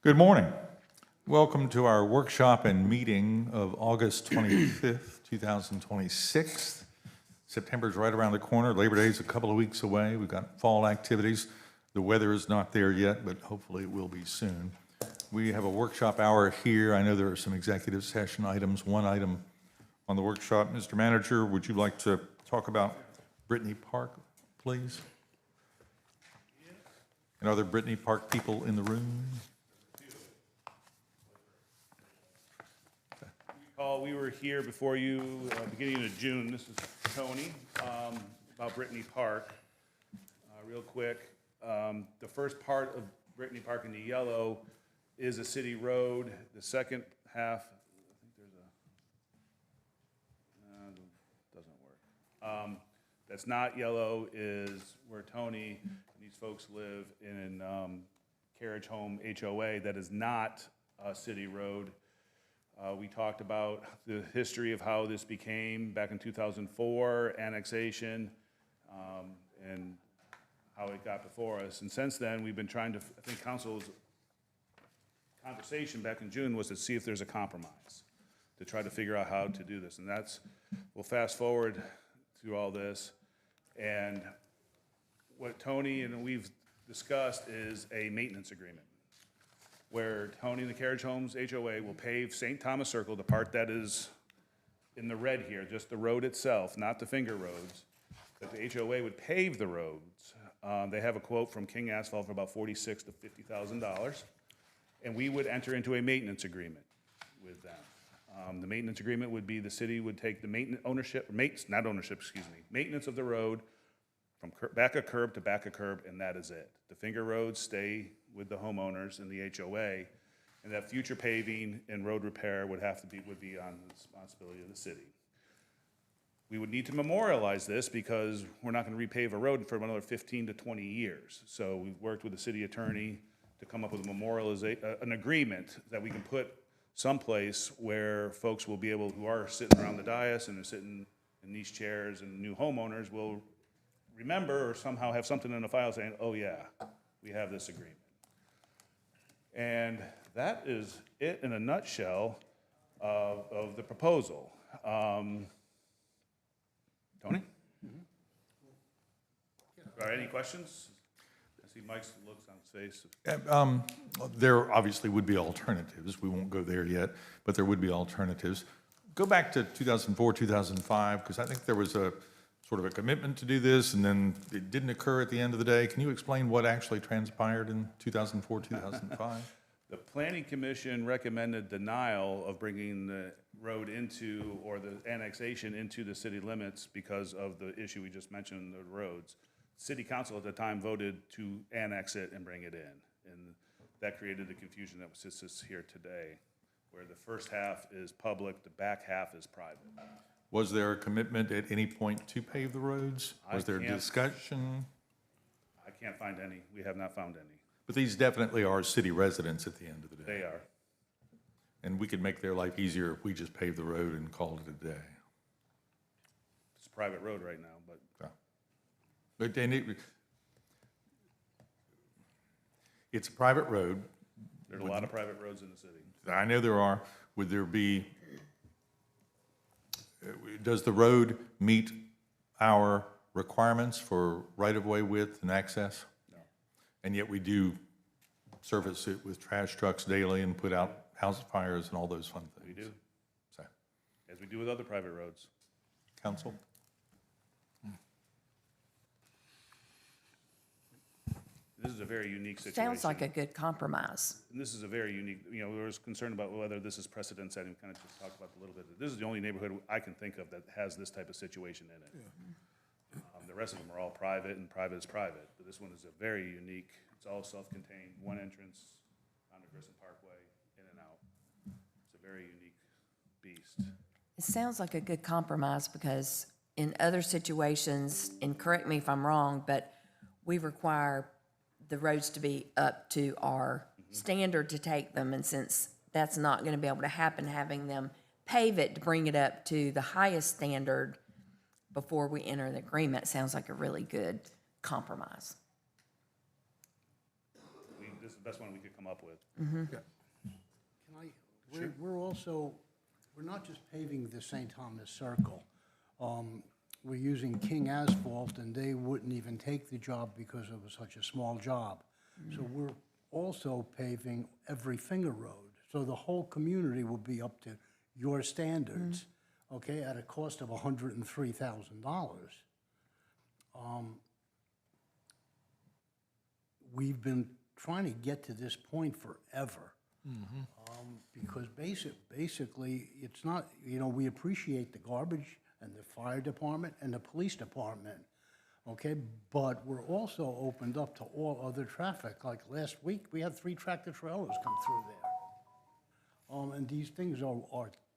Good morning. Welcome to our workshop and meeting of August 25th, 2026. September's right around the corner. Labor Day's a couple of weeks away. We've got fall activities. The weather is not there yet, but hopefully it will be soon. We have a workshop hour here. I know there are some executive session items. One item on the workshop. Mr. Manager, would you like to talk about Brittany Park, please? And are there Brittany Park people in the room? We were here before you beginning of June. This is Tony about Brittany Park. Real quick, the first part of Brittany Park in the yellow is a city road. The second half, I think there's a, doesn't work. That's not yellow is where Tony and these folks live in Carriage Home HOA. That is not a city road. We talked about the history of how this became back in 2004, annexation, and how it got before us. And since then, we've been trying to, I think council's conversation back in June was to see if there's a compromise, to try to figure out how to do this. And that's, we'll fast forward through all this. And what Tony and we've discussed is a maintenance agreement, where Tony and the Carriage Homes HOA will pave St. Thomas Circle, the part that is in the red here, just the road itself, not the finger roads, that the HOA would pave the roads. They have a quote from King Asphalt for about $46,000 to $50,000, and we would enter into a maintenance agreement with them. The maintenance agreement would be the city would take the maintenance of the road from back of curb to back of curb, and that is it. The finger roads stay with the homeowners and the HOA, and that future paving and road repair would be on the responsibility of the city. We would need to memorialize this because we're not going to repave a road for another 15 to 20 years. So we've worked with the city attorney to come up with an agreement that we can put someplace where folks will be able, who are sitting around the dais and they're sitting in these chairs, and new homeowners will remember or somehow have something in the file saying, oh yeah, we have this agreement. And that is it in a nutshell of the proposal. Tony? Are any questions? I see Mike's looks on his face. There obviously would be alternatives. We won't go there yet, but there would be alternatives. Go back to 2004, 2005, because I think there was a sort of a commitment to do this, and then it didn't occur at the end of the day. Can you explain what actually transpired in 2004, 2005? The Planning Commission recommended denial of bringing the road into, or the annexation into the city limits because of the issue we just mentioned, the roads. City Council at the time voted to annex it and bring it in, and that created the confusion that sits here today, where the first half is public, the back half is private. Was there a commitment at any point to pave the roads? Was there discussion? I can't find any. We have not found any. But these definitely are city residents at the end of the day. They are. And we could make their life easier if we just paved the road and called it a day. It's a private road right now, but. Yeah. But then it's a private road. There's a lot of private roads in the city. I know there are. Would there be, does the road meet our requirements for right-of-way width and access? No. And yet we do service it with trash trucks daily and put out house fires and all those fun things. We do. So, As we do with other private roads. Council? This is a very unique situation. Sounds like a good compromise. And this is a very unique, we were concerned about whether this is precedent setting. We kind of just talked about it a little bit. This is the only neighborhood I can think of that has this type of situation in it. Yeah. The rest of them are all private, and private is private. But this one is a very unique, it's all self-contained, one entrance on the Grissom Parkway, in and out. It's a very unique beast. It sounds like a good compromise because in other situations, and correct me if I'm wrong, but we require the roads to be up to our standard to take them, and since that's not going to be able to happen, having them pave it to bring it up to the highest standard before we enter the agreement sounds like a really good compromise. This is best one we could come up with. We're not just paving the St. Thomas Circle. We're using King Asphalt, and they wouldn't even take the job because it was such a small job. So we're also paving every finger road. So the whole community will be up to your standards, okay, at a cost of $103,000. We've been trying to get to this point forever. Because basically, it's not, we appreciate the garbage and the fire department and the police department, okay? But we're also opened up to all other traffic. Like last week, we had 3 tractor trailers come through there. And these things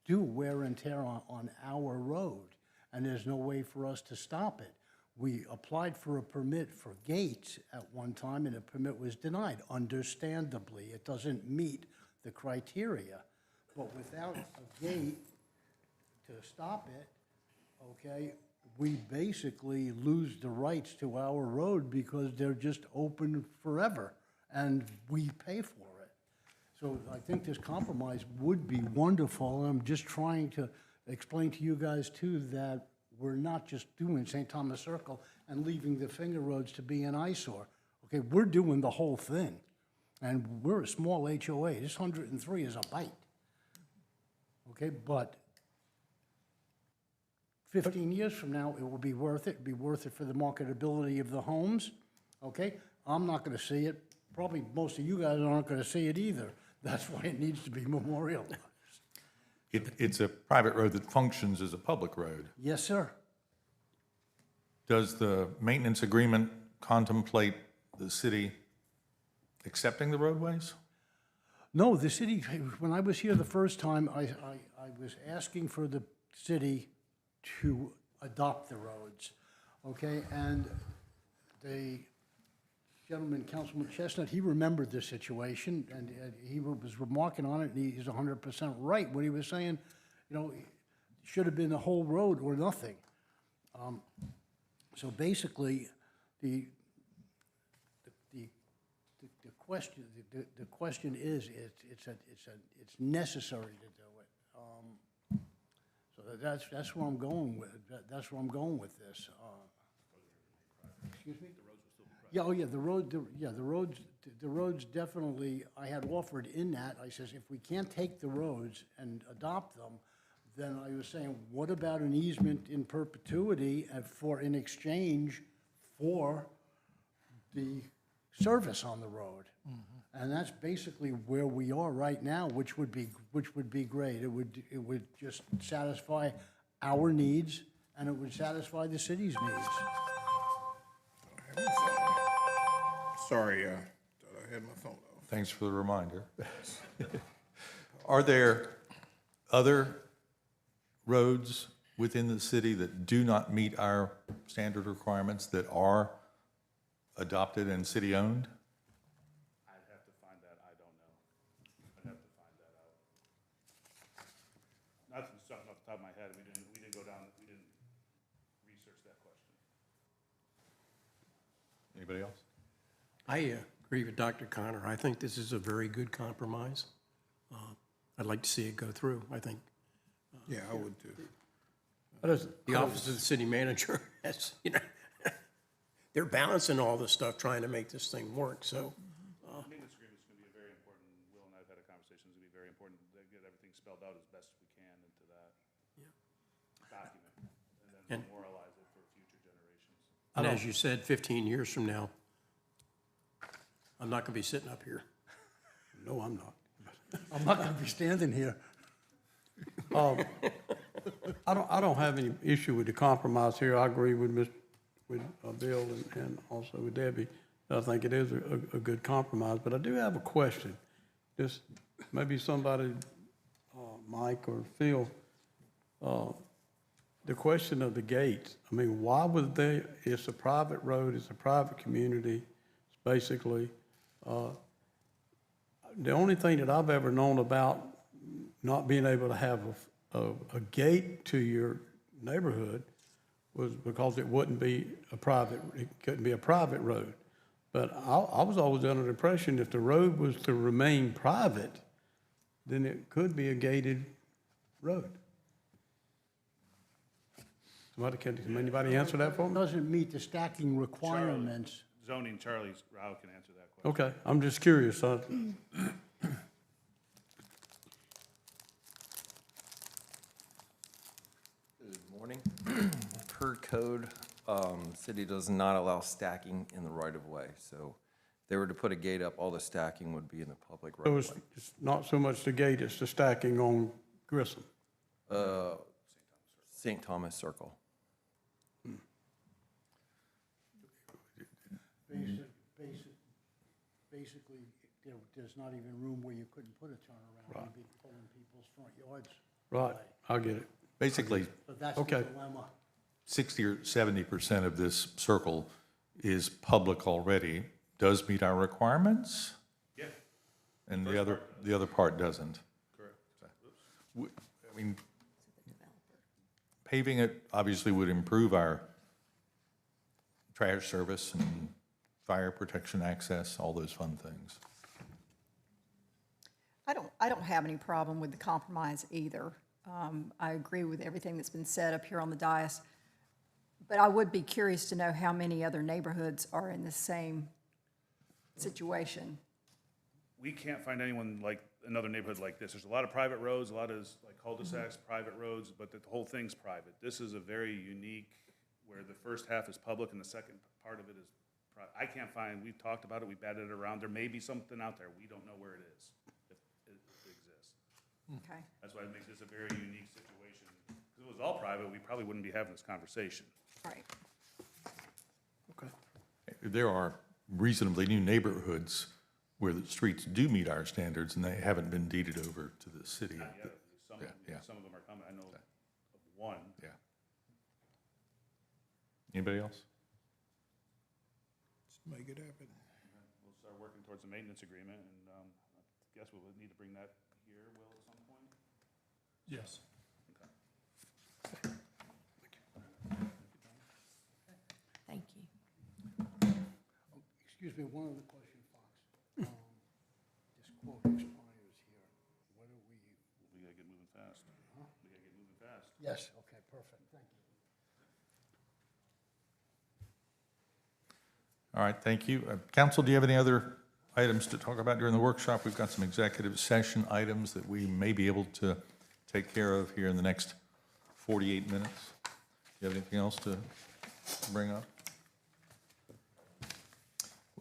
do wear and tear on our road, and there's no way for us to stop it. We applied for a permit for gates at one time, and the permit was denied, understandably. It doesn't meet the criteria. But without a gate to stop it, okay, we basically lose the rights to our road because they're just open forever, and we pay for it. So I think this compromise would be wonderful. I'm just trying to explain to you guys, too, that we're not just doing St. Thomas Circle and leaving the finger roads to be an eyesore. Okay, we're doing the whole thing. And we're a small HOA. This 103 is a bite. Okay, but 15 years from now, it will be worth it. It'll be worth it for the marketability of the homes. Okay, I'm not going to see it. Probably most of you guys aren't going to see it either. That's why it needs to be memorialized. It's a private road that functions as a public road. Yes, sir. Does the maintenance agreement contemplate the city accepting the roadways? No, the city, when I was here the first time, I was asking for the city to adopt the roads, okay? And the gentleman, Councilman Chestnut, he remembered the situation, and he was remarking on it, and he's 100% right when he was saying, it should have been the whole road or nothing. So basically, the question is, it's necessary to do it. So that's where I'm going with, that's where I'm going with this. Excuse me? Yeah, oh yeah, the roads definitely, I had offered in that, I says, if we can't take the roads and adopt them, then I was saying, what about an easement in perpetuity in exchange for the service on the road? And that's basically where we are right now, which would be great. It would just satisfy our needs, and it would satisfy the city's needs. Sorry, thought I had my phone off. Thanks for the reminder. Are there other roads within the city that do not meet our standard requirements that are adopted and city-owned? I'd have to find that, I don't know. I'd have to find that out. Not off the top of my head, we didn't research that question. Anybody else? I agree with Dr. Connor. I think this is a very good compromise. I'd like to see it go through, I think. Yeah, I would too. The office of the city manager has, they're balancing all this stuff, trying to make this thing work, so. Maintenance agreement is going to be a very important, Will and I have had a conversation, it's going to be very important to get everything spelled out as best we can into that document, and then memorialize it for future generations. And as you said, 15 years from now, I'm not going to be sitting up here. No, I'm not. I'm not gonna be standing here. I don't have any issue with the compromise here. I agree with Bill and also with Debbie. I think it is a good compromise, but I do have a question. Just maybe somebody, Mike or Phil, the question of the gates. I mean, why would they, it's a private road, it's a private community, it's basically, the only thing that I've ever known about not being able to have a gate to your neighborhood was because it couldn't be a private road. But I was always under the impression if the road was to remain private, then it could be a gated road. Can anybody answer that for me? Doesn't meet the stacking requirements. Zoning, Charlie Rao can answer that question. Okay, I'm just curious. Good morning. Per code, city does not allow stacking in the right-of-way. So if they were to put a gate up, all the stacking would be in the public So right-of-way. it's not so much the gate, it's the stacking on Grissom. St. Thomas Circle. Basically, there's not even room where you couldn't put a turnaround. You'd be pulling people's front yards. Right, I get it. Basically, So that's the Okay. dilemma. 60 or 70% of this circle is public already, does meet our requirements, Yeah, and the other part doesn't. correct. I mean, paving it obviously would improve our trash service and fire protection access, all those fun things. I don't have any problem with the compromise either. I agree with everything that's been said up here on the dais. But I would be curious to know how many other neighborhoods are in the same situation. We can't find anyone like, another neighborhood like this. There's a lot of private roads, a lot of like cul-de-sacs, private roads, but the whole thing's private. This is a very unique, where the first half is public and the second part of it is private. I can't find, we've talked about it, we batted it around. There may be something out there. We don't know where it is, if it exists. Okay. That's why it makes this a very unique situation. If it was all private, we probably wouldn't be having this conversation. Right. There are reasonably new neighborhoods where the streets do meet our standards, and they haven't been deeded over to the city. Not yet, Yeah. some of them are coming. I know of one. Yeah. Anybody else? Let's make it happen. We'll start working towards a maintenance agreement, and I guess we'll need to bring that here, Will, at some point? Yes. Thank you. Excuse me, one other question, Fox. This quote expires here. What are we? We gotta get moving fast. We gotta get moving fast. Yes, okay, perfect, thank you. All right, thank you. Council, do you have any other items to talk about during the workshop? We've got some executive session items that we may be able to take care of here in the next 48 minutes. Do you have anything else to bring up?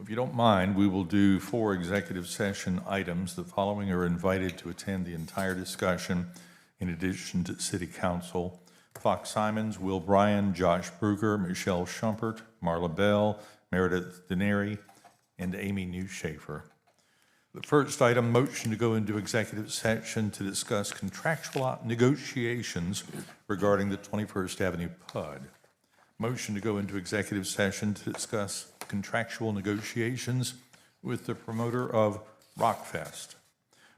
If you don't mind, we will do 4 executive session items. The following are invited to attend the entire discussion in addition to City Council: Fox Simons, Will Bryan, Josh Bruger, Michelle Schumpert, Marla Bell, Meredith Denary, and Amy Newshafer. The first item, motion to go into executive session to discuss contractual negotiations regarding the 21st Avenue PUD. Motion to go into executive session to discuss contractual negotiations with the promoter of Rockfest.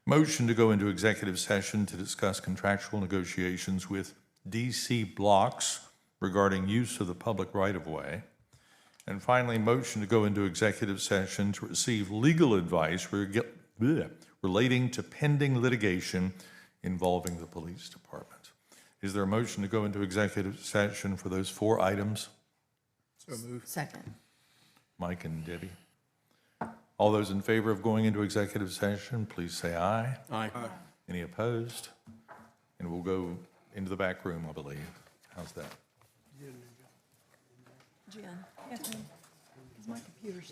Motion to go into executive session to discuss contractual negotiations with DC Blocks regarding use of the public right-of-way. And finally, motion to go into executive session to receive legal advice relating to pending litigation involving the police department. Is there a motion to go into executive session for those 4 items? So move. Second. Mike and Debbie. All those in favor of going into executive session, please say aye. Aye. Any opposed? And we'll go into the back room, I believe. How's that? Jen? Yes, ma'am. Is my computer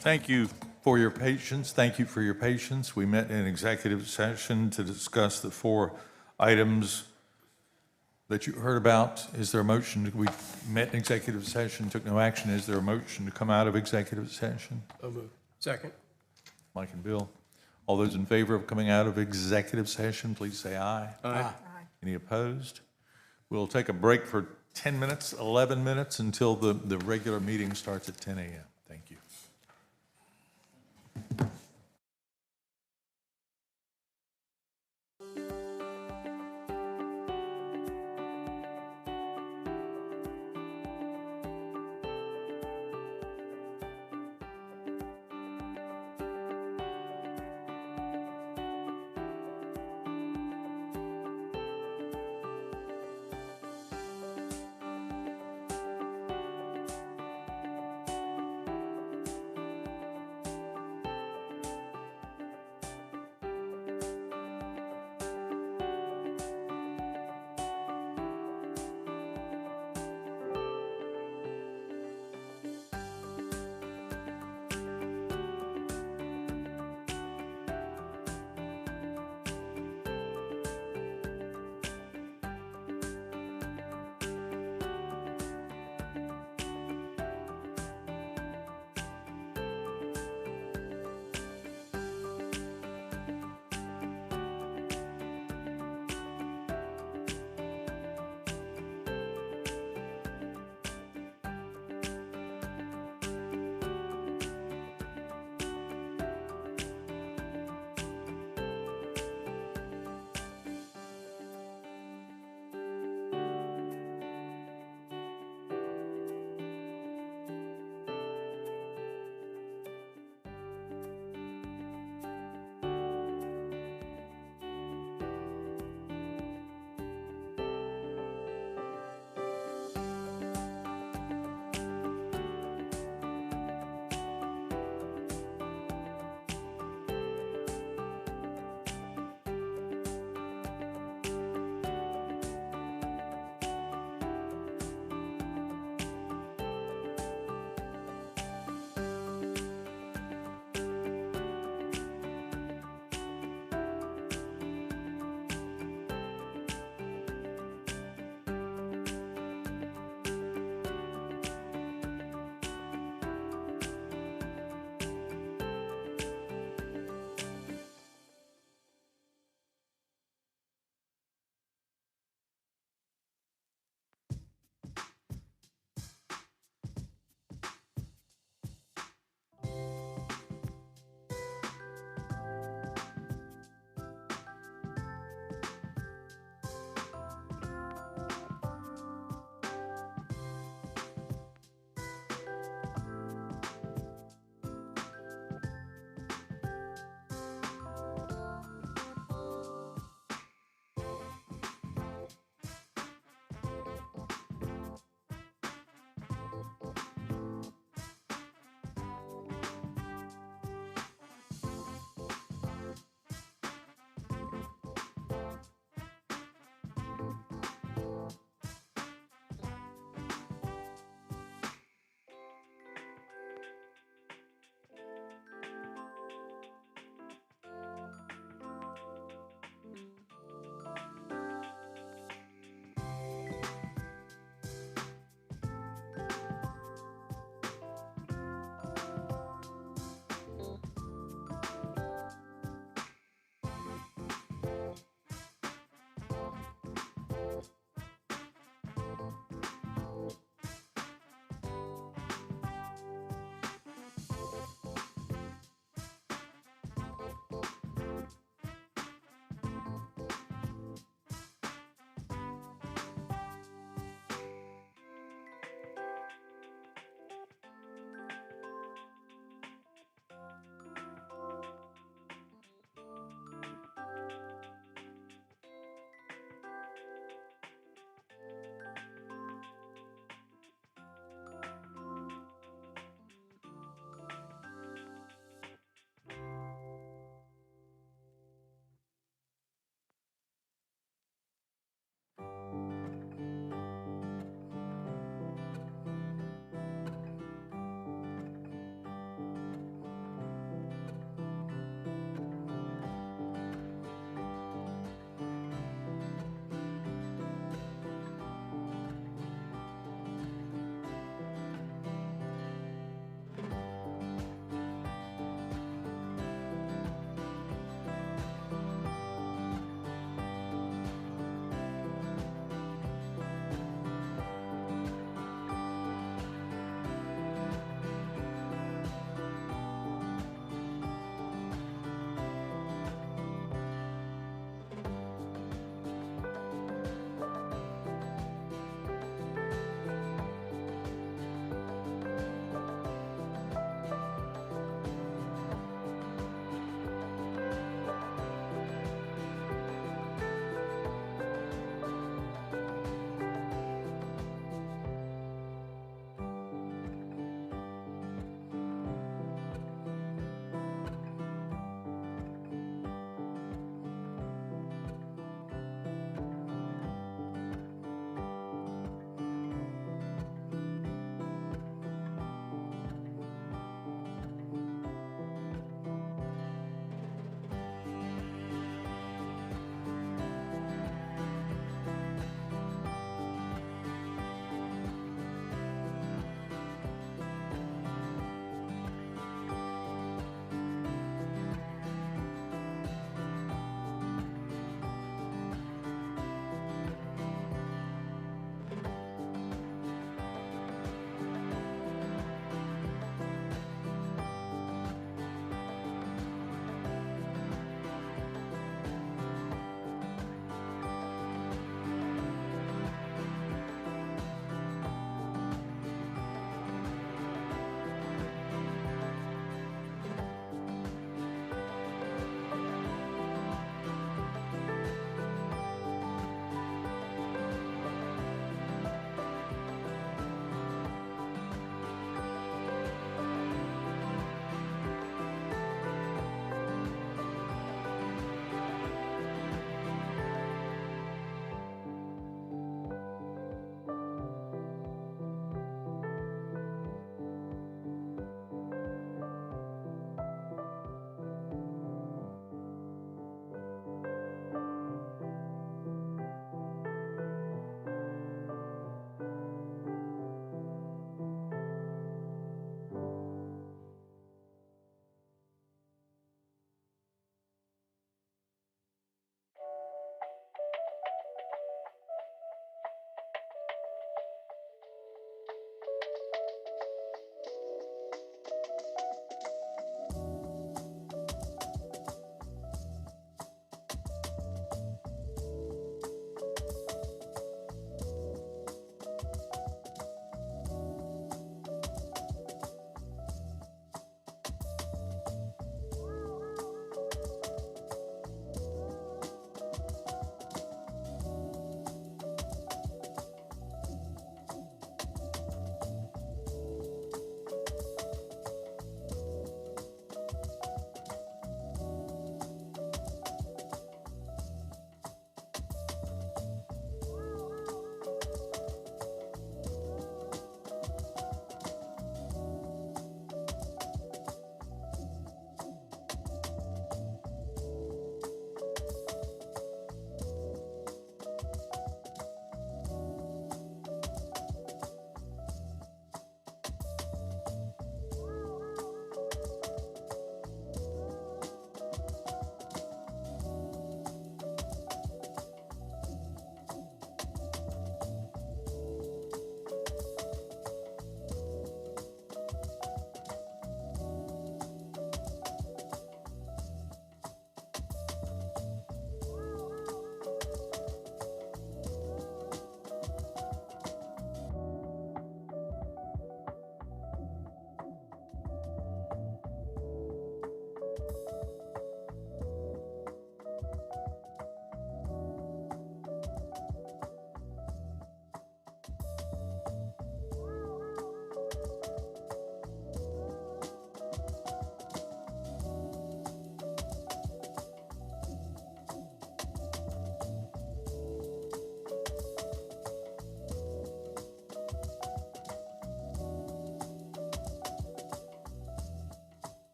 Thank you for your patience. Thank you for your patience. We met in executive session to discuss the 4 items that you heard about. Is there a motion? We met in executive session, took no action. Is there a motion to come out of executive session? So moved. Second. Mike and Bill. All those in favor of coming out of executive session, please say aye. Aye. Any opposed? We'll take a break for 10 minutes, 11 minutes, until the regular meeting starts at 10 a.m. Thank you.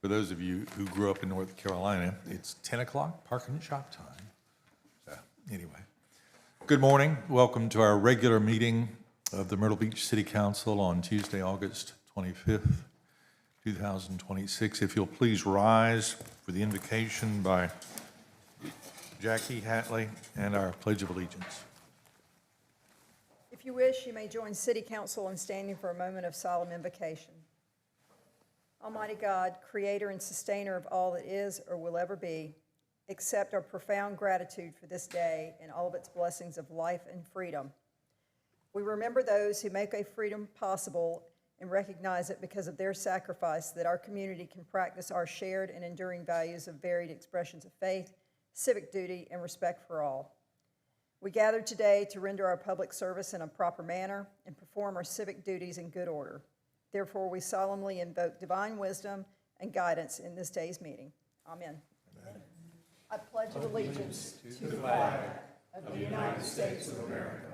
For those of you who grew up in North Carolina, it's 10 o'clock, park and shop time. So, anyway. Good morning. Welcome to our regular meeting of the Myrtle Beach City Council on Tuesday, August 25th, 2026. If you'll please rise for the invocation by Jackie Hatley and our Pledge of Allegiance. If you wish, you may join City Council in standing for a moment of solemn invocation. Almighty God, creator and sustainer of all that is or will ever be, accept our profound gratitude for this day and all of its blessings of life and freedom. We remember those who make a freedom possible and recognize it because of their sacrifice that our community can practice our shared and enduring values of varied expressions of faith, civic duty, and respect for all. We gather today to render our public service in a proper manner and perform our civic duties in good order. Therefore, we solemnly invoke divine wisdom and guidance in this day's meeting. Amen. Amen. I pledge allegiance to the flag of the United States of America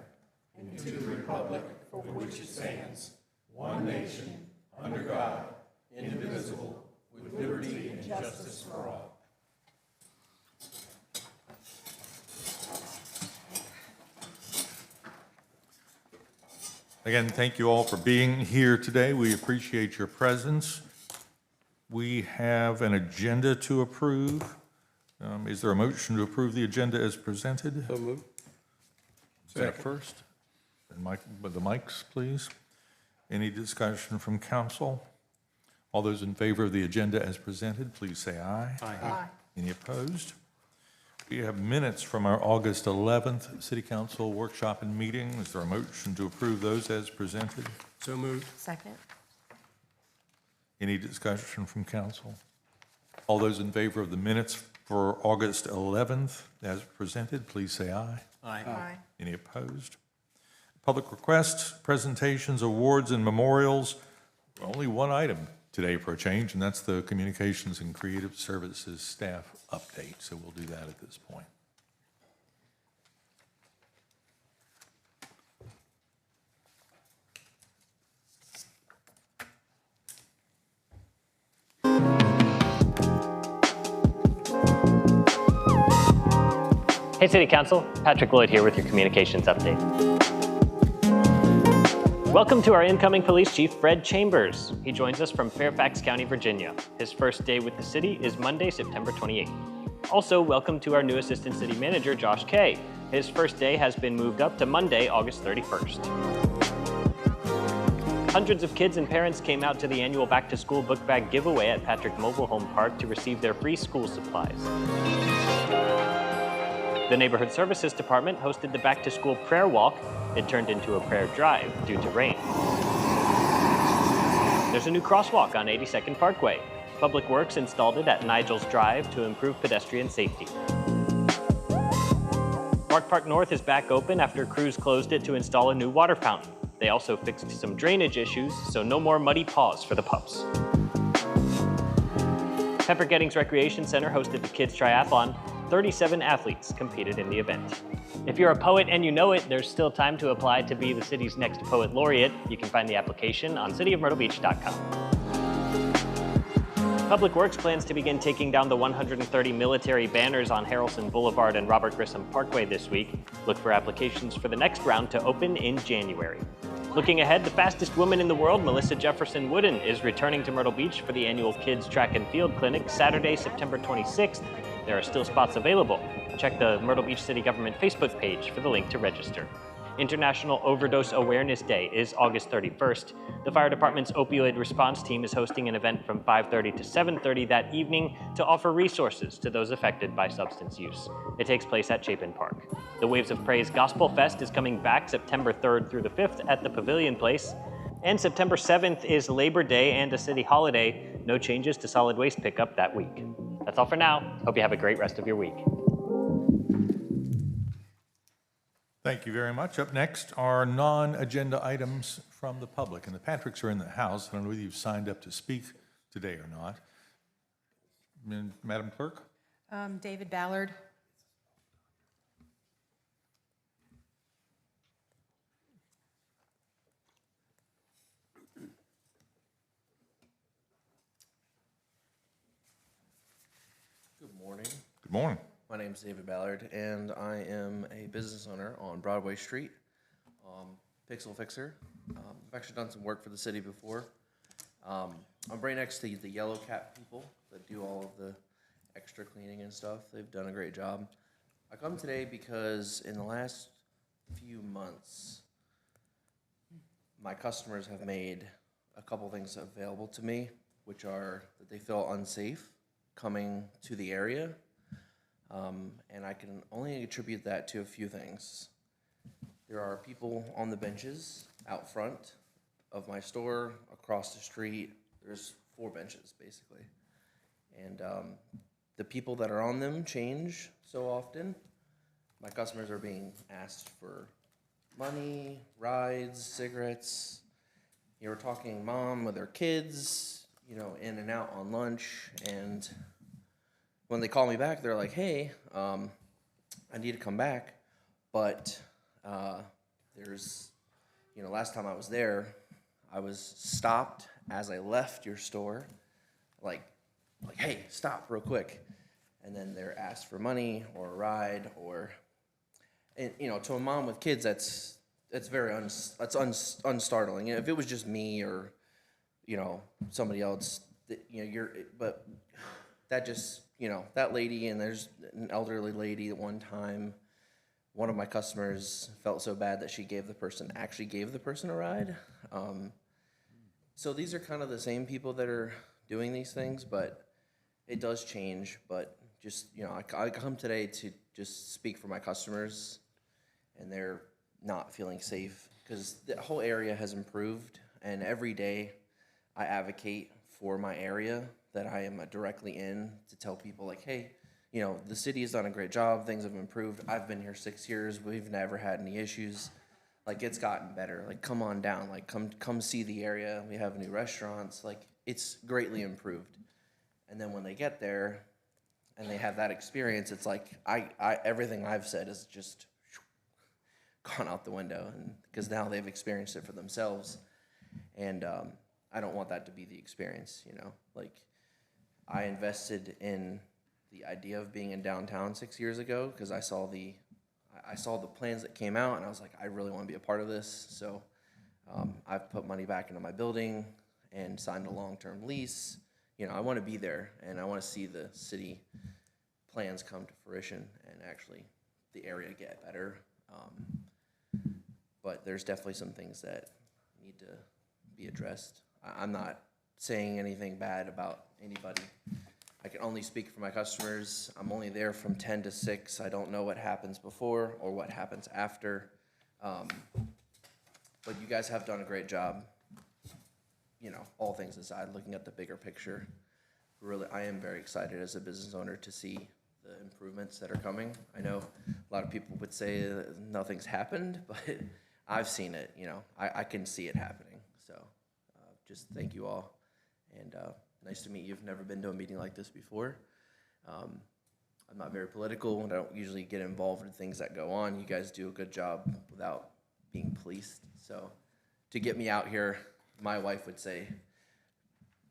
and to the republic for which it stands, one nation, under God, indivisible, with liberty and justice for all. Again, thank you all for being here today. We appreciate your presence. We have an agenda to approve. Is there a motion to approve the agenda as presented? So moved. Is that first? And Mike, with the mics, please. Any discussion from council? All those in favor of the agenda as presented, please say aye. Aye. Any opposed? We have minutes from our August 11th City Council workshop and meeting. Is there a motion to approve those as presented? So moved. Second? Any discussion from council? All those in favor of the minutes for August 11th as presented, please say aye. Aye. Any opposed? Public requests, presentations, awards, and memorials. Only one item today for a change, and that's the Communications and Creative Services staff update. So we'll do that at this point. Hey City Council, Patrick Lloyd here with your communications update. Welcome to our incoming Police Chief, Fred Chambers. He joins us from Fairfax County, Virginia. His first day with the city is Monday, September 28th. Also, welcome to our new Assistant City Manager, Josh Kay. His first day has been moved up to Monday, August 31st. Hundreds of kids and parents came out to the annual Back to School book bag giveaway at Patrick Mobile Home Park to receive their free school supplies. The Neighborhood Services Department hosted the Back to School prayer walk. It turned into a prayer drive due to rain. There's a new crosswalk on 82nd Parkway. Public Works installed it at Nigel's Drive to improve pedestrian safety. Mark Park North is back open after crews closed it to install a new water fountain. They also fixed some drainage issues, so no more muddy paws for the pups. Pepper Gettings Recreation Center hosted the Kids Triathlon. 37 athletes competed in the event. If you're a poet and you know it, there's still time to apply to be the city's next poet laureate. You can find the application on cityofmyrtlebeach.com. Public Works plans to begin taking down the 130 military banners on Harrelson Boulevard and Robert Grissom Parkway this week. Look for applications for the next round to open in January. Looking ahead, the fastest woman in the world, Melissa Jefferson Wooden, is returning to Myrtle Beach for the annual Kids Track and Field Clinic Saturday, September 26th. There are still spots available. Check the Myrtle Beach City Government Facebook page for the link to register. International Overdose Awareness Day is August 31st. The fire department's opioid response team is hosting an event from 5:30 to 7:30 that evening to offer resources to those affected by substance use. It takes place at Chapin Park. The Waves of Praise Gospel Fest is coming back September 3rd through the 5th at the Pavilion Place. And September 7th is Labor Day and a city holiday. No changes to solid waste pickup that week. That's all for now. Hope you have a great rest of your week. Thank you very much. Up next are non-agenda items from the public. And the Patricks are in the house. I don't know whether you've signed up to speak today or not. Madam Clerk? David Ballard. morning. My name's David Ballard, and I am a business owner on Broadway Street, Pixel Fixer. I've actually done some work for the city before. I'm right next to the Yellow Cap people that do all of the extra cleaning and stuff. They've done a great job. I come today because in the last few months, my customers have made a couple things available to me, which are that they feel unsafe coming to the area. And I can only attribute that to a few things. There are people on the benches out front of my store, across the street. There's 4 benches, basically. And the people that are on them change so often. My customers are being asked for money, rides, cigarettes. You know, we're talking mom with their kids, you know, in and out on lunch. And when they call me back, they're like, hey, I need to come back. But there's, you know, last time I was there, I was stopped as I left your store, like, hey, stop real quick. And then they're asked for money or a ride or, and, you know, to a mom with kids, that's very unstartling. You know, if it was just me or, you know, somebody else, you know, but that just, you know, that lady, and there's an elderly lady at one time, one of my customers felt so bad that she actually gave the person a ride. So these are kind of the same people that are doing these things, but it does change. But just, you know, I come today to just speak for my customers, and they're not feeling safe because the whole area has improved, and every day I advocate for my area that I am directly in to tell people like, hey, you know, the city has done a great job, things have improved. I've been here 6 years, we've never had any issues. Like, it's gotten better. Like, come on down, like come see the area. We have new restaurants, like it's greatly improved. And then when they get there and they have that experience, it's like I everything I've said is just gone out the window, and because now they've experienced it for themselves. And I don't want that to be the experience, you know. Like, I invested in the idea of being in downtown 6 years ago because I saw the plans that came out, and I was like, I really want to be a part of this. So I've put money back into my building and signed a long-term lease. You know, I want to be there, and I want to see the city plans come to fruition and actually the area get better. But there's definitely some things that need to be addressed. I'm not saying anything bad about anybody. I can only speak for my customers. I'm only there from 10 to 6. I don't know what happens before or what happens after. But you guys have done a great job, you know, all things aside, looking at the bigger picture. Really, I am very excited as a business owner to see the improvements that are coming. I know a lot of people would say nothing's happened, but I've seen it, you know. I can see it happening. So just thank you all. And nice to meet you. I've never been to a meeting like this before. I'm not very political, and I don't usually get involved in things that go on. You guys do a good job without being policed. So to get me out here, my wife would say,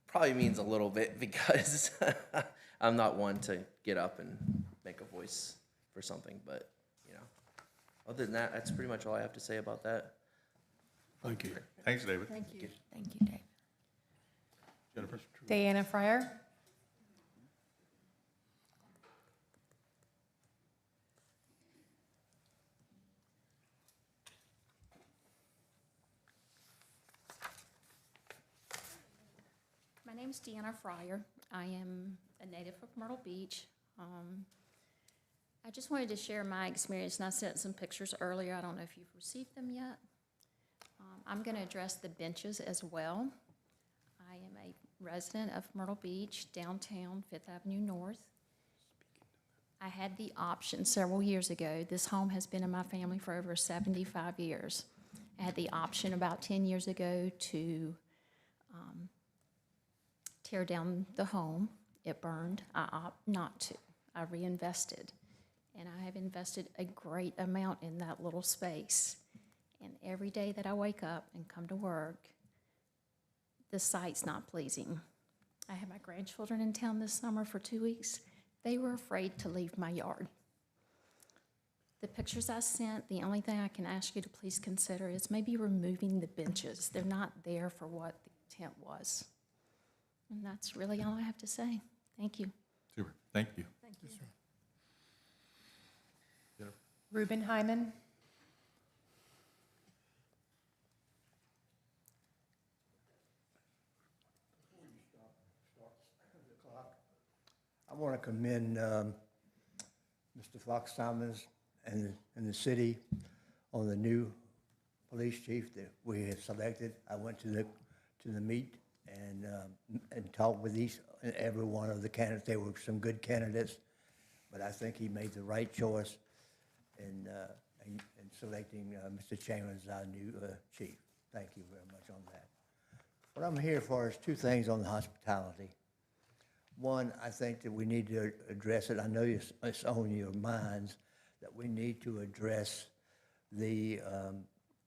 probably means a little bit because I'm not one to get up and make a voice for something. But, you know, other than that, that's pretty much all I have to say about that. Thank you. Thanks, David. Thank you, Dave. Jennifer? Diana Fryer. My name's Deanna Fryer. I am a native of Myrtle Beach. I just wanted to share my experience, and I sent some pictures earlier. I don't know if you've received them yet. I'm going to address the benches as well. I am a resident of Myrtle Beach, downtown, 5th Avenue North. I had the option several years ago. This home has been in my family for over 75 years. I had the option about 10 years ago to tear down the home. It burned. I opted not to. I reinvested. And I have invested a great amount in that little space. And every day that I wake up and come to work, the sight's not pleasing. I have my grandchildren in town this summer for 2 weeks. They were afraid to leave my yard. The pictures I sent, the only thing I can ask you to please consider is maybe removing the benches. They're not there for what the intent was. And that's really all I have to say. Thank you. Super, thank you. Thank you. Ruben Hyman. I want to commend Mr. Fox Simons and the city on the new police chief that we have selected. I went to the meet and talked with each and every one of the candidates. There were some good candidates, but I think he made the right choice in selecting Mr. Chambers as our new chief. Thank you very much on that. What I'm here for is two things on the hospitality. One, I think that we need to address it. I know it's on your minds that we need to address the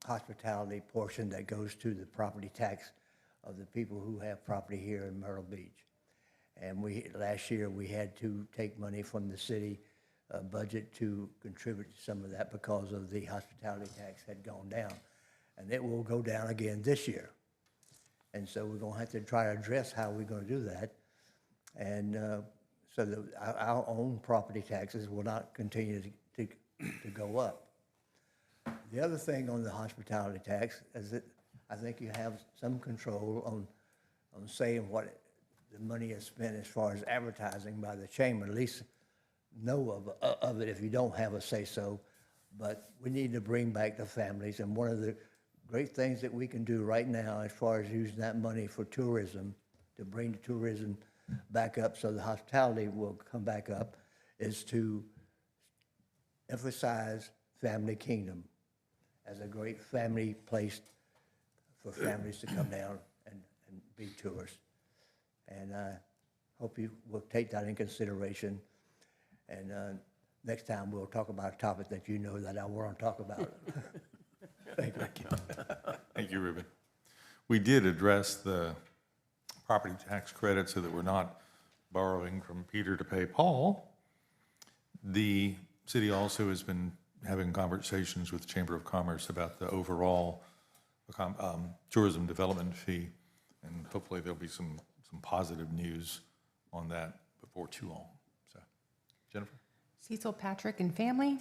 hospitality portion that goes to the property tax of the people who have property here in Myrtle Beach. And last year we had to take money from the city budget to contribute to some of that because of the hospitality tax had gone down. And it will go down again this year. And so we're gonna have to try to address how we're gonna do that. And so that our own property taxes will not continue to go up. The other thing on the hospitality tax is that I think you have some control on saying what the money is spent as far as advertising by the chamber, at least know of it if you don't have a say-so. But we need to bring back the families, and one of the great things that we can do right now as far as using that money for tourism, to bring the tourism back up so the hospitality will come back up, is to emphasize Family Kingdom as a great family place for families to come down and be tourists. And I hope you will take that in consideration. And next time we'll talk about a topic that you know that I want to talk about. Thank you. Thank you, Ruben. We did address the property tax credit so that we're not borrowing from Peter to pay Paul. The city also has been having conversations with the Chamber of Commerce about the overall tourism development fee, and hopefully there'll be some positive news on that before too long. So, Jennifer? Cecil Patrick and family.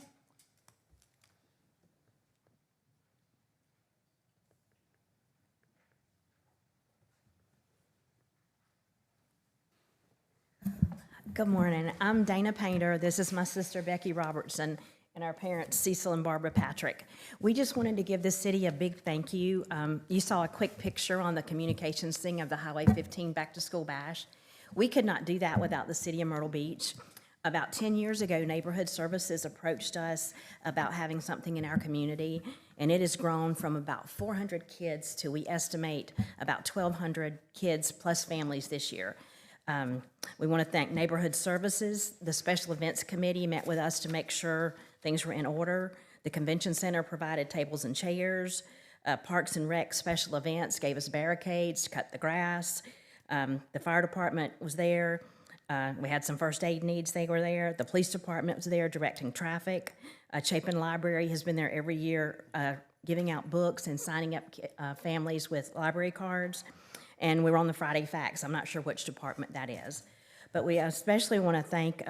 Good morning. I'm Dana Painter. This is my sister Becky Robertson and our parents Cecil and Barbara Patrick. We just wanted to give the city a big thank you. You saw a quick picture on the communications thing of the Highway 15 Back to School Bash. We could not do that without the city of Myrtle Beach. About 10 years ago, Neighborhood Services approached us about having something in our community, and it has grown from about 400 kids to, we estimate, about 1,200 kids plus families this year. We want to thank Neighborhood Services. The Special Events Committee met with us to make sure things were in order. The Convention Center provided tables and chairs. Parks and Rec Special Events gave us barricades to cut the grass. The fire department was there. We had some first aid needs, they were there. The police department was there directing traffic. Chapin Library has been there every year giving out books and signing up families with library cards. And we were on the Friday Facts. I'm not sure which department that is. But we especially want to thank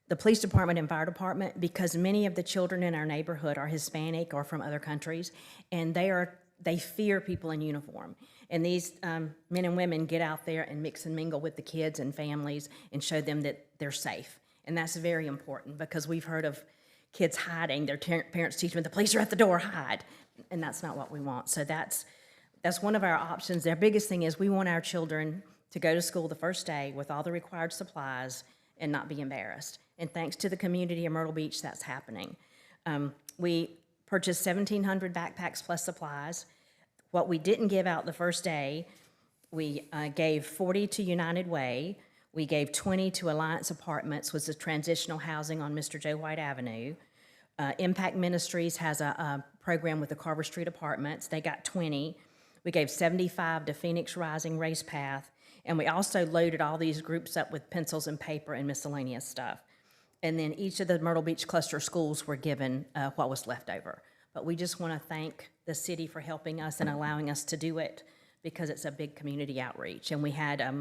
the police department and fire department, because many of the children in our neighborhood are Hispanic or from other countries, and they fear people in uniform. And these men and women get out there and mix and mingle with the kids and families and show them that they're safe. And that's very important, because we've heard of kids hiding. Their parents teach them, the police are at the door, hide. And that's not what we want. So that's one of our options. Their biggest thing is we want our children to go to school the first day with all the required supplies and not be embarrassed. And thanks to the community of Myrtle Beach, that's happening. We purchased 1,700 backpacks plus supplies. What we didn't give out the first day, we gave 40 to United Way. We gave 20 to Alliance Apartments, which is transitional housing on Mr. Joe White Avenue. Impact Ministries has a program with the Carver Street Apartments. They got 20. We gave 75 to Phoenix Rising Race Path, And we also loaded all these groups up with pencils and paper and miscellaneous stuff. And then each of the Myrtle Beach cluster schools were given what was left over. But we just want to thank the city for helping us and allowing us to do it, because it's a big community outreach. And we had, I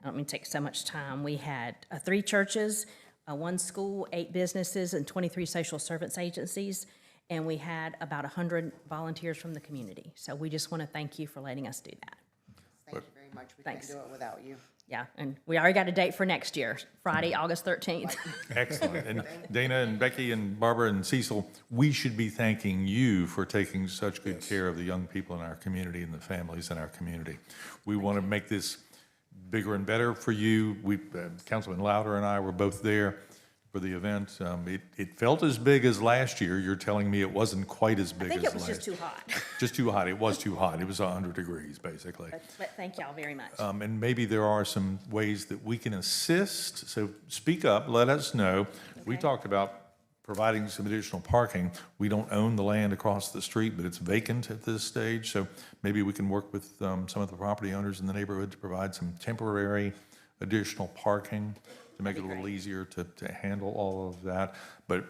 don't mean to take so much time, we had 3 churches, 1 school, 8 businesses, and 23 social service agencies. And we had about 100 volunteers from the community. So we just want to thank you for letting us do that. Thank you very much. We Thanks. can't do it without you. Yeah, and we already got a date for next year, Friday, August 13th. Excellent. And Dana and Becky and Barbara and Cecil, we should be thanking you for taking such good care of the young people in our community and the families in our community. We want to make this bigger and better for you. Councilman Louder and I were both there for the event. It felt as big as last year. You're telling me it wasn't quite as big I as think it was last. just too hot. Just too hot. It was too hot. It was 100 degrees, basically. But thank y'all very much. And maybe there are some ways that we can assist. So speak up, let us know. We talked about providing some additional parking. We don't own the land across the street, but it's vacant at this stage. So maybe we can work with some of the property owners in the neighborhood to provide some temporary additional parking to make it a little easier to handle all of that. But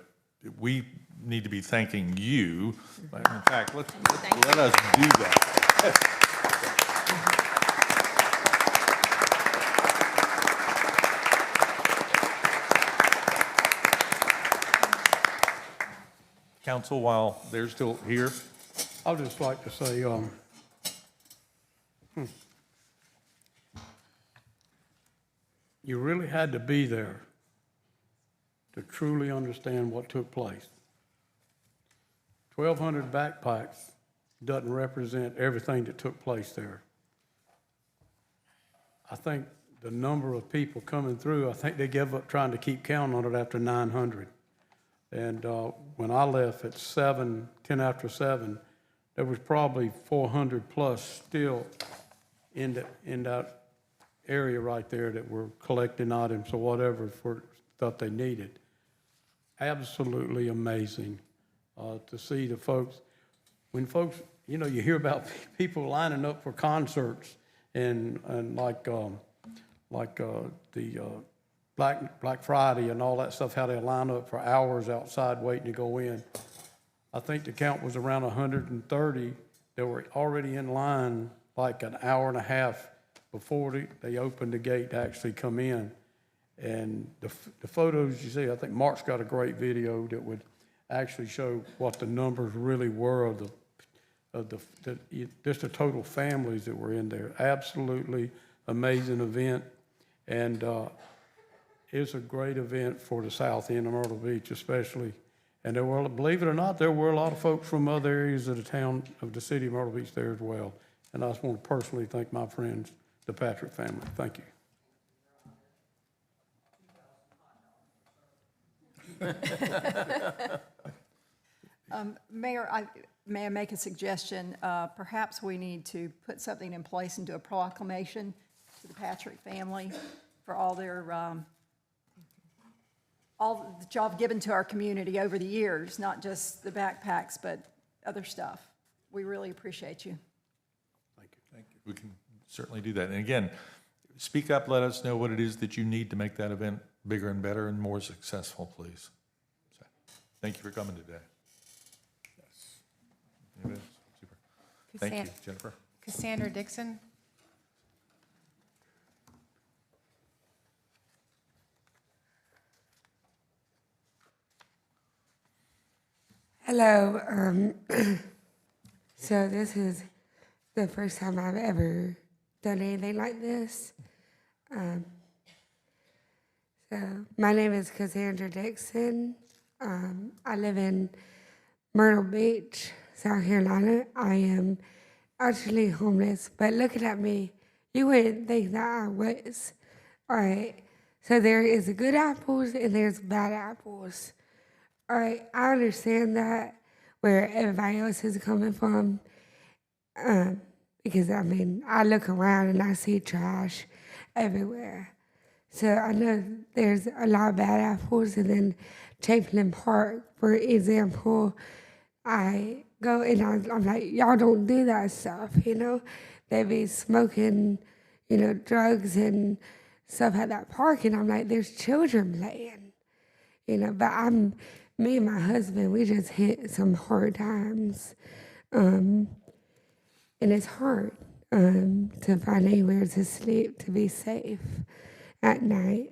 we need to be thanking you. In fact, let us do that. Council, while they're still here, I'd just like to say, you really had to be there to truly understand what took place. 1,200 backpacks doesn't represent everything that took place there. I think the number of people coming through, I think they gave up trying to keep count on it after 900. And when I left at 10 after 7, there was probably 400 plus still in that area right there that were collecting items or whatever for stuff they needed. Absolutely amazing to see the folks. When folks, you know, you hear about people lining up for concerts and like the Black Friday and all that stuff, how they line up for hours outside waiting to go in. I think the count was around 130 that were already in line like an hour and a half before they opened the gate to actually come in. And the photos you see, I think Mark's got a great video that would actually show what the numbers really were of just the total families that were in there. Absolutely amazing event. And it's a great event for the south end of Myrtle Beach especially. And there were, believe it or not, there were a lot of folks from other areas of the town, of the city of Myrtle Beach there as well. And I just want to personally thank my friends, the Patrick family. Thank you. Mayor, may I make a suggestion? Perhaps we need to put something in place and do a proclamation to the Patrick family for all their, all that y'all have given to our community over the years, not just the backpacks, but other stuff. We really appreciate you. thank you. Thank you. We can certainly do that. And again, speak up, let us know what it is that you need to make that event bigger and better and more successful, please. So, thank you for coming today. Yes. Anybody else? Super. Thank you, Jennifer. Cassandra Dixon. Hello. So this is the first time I've ever done anything like this. So my name is Cassandra Dixon. I live in Myrtle Beach, South Carolina. I am actually homeless, but looking at me, you wouldn't think that I was. All right. So there is good apples and there's bad apples. All right, I understand that where everybody else is coming from, because I mean, I look around and I see trash everywhere. So I know there's a lot of bad apples, and then Chamberlain Park, for example, I go and I'm like, y'all don't do that stuff, you know? They be smoking, drugs and stuff at that park, and I'm like, there's children playing, but me and my husband, we just hit some hard times, and it's hard to find anywhere to sleep, to be safe at night.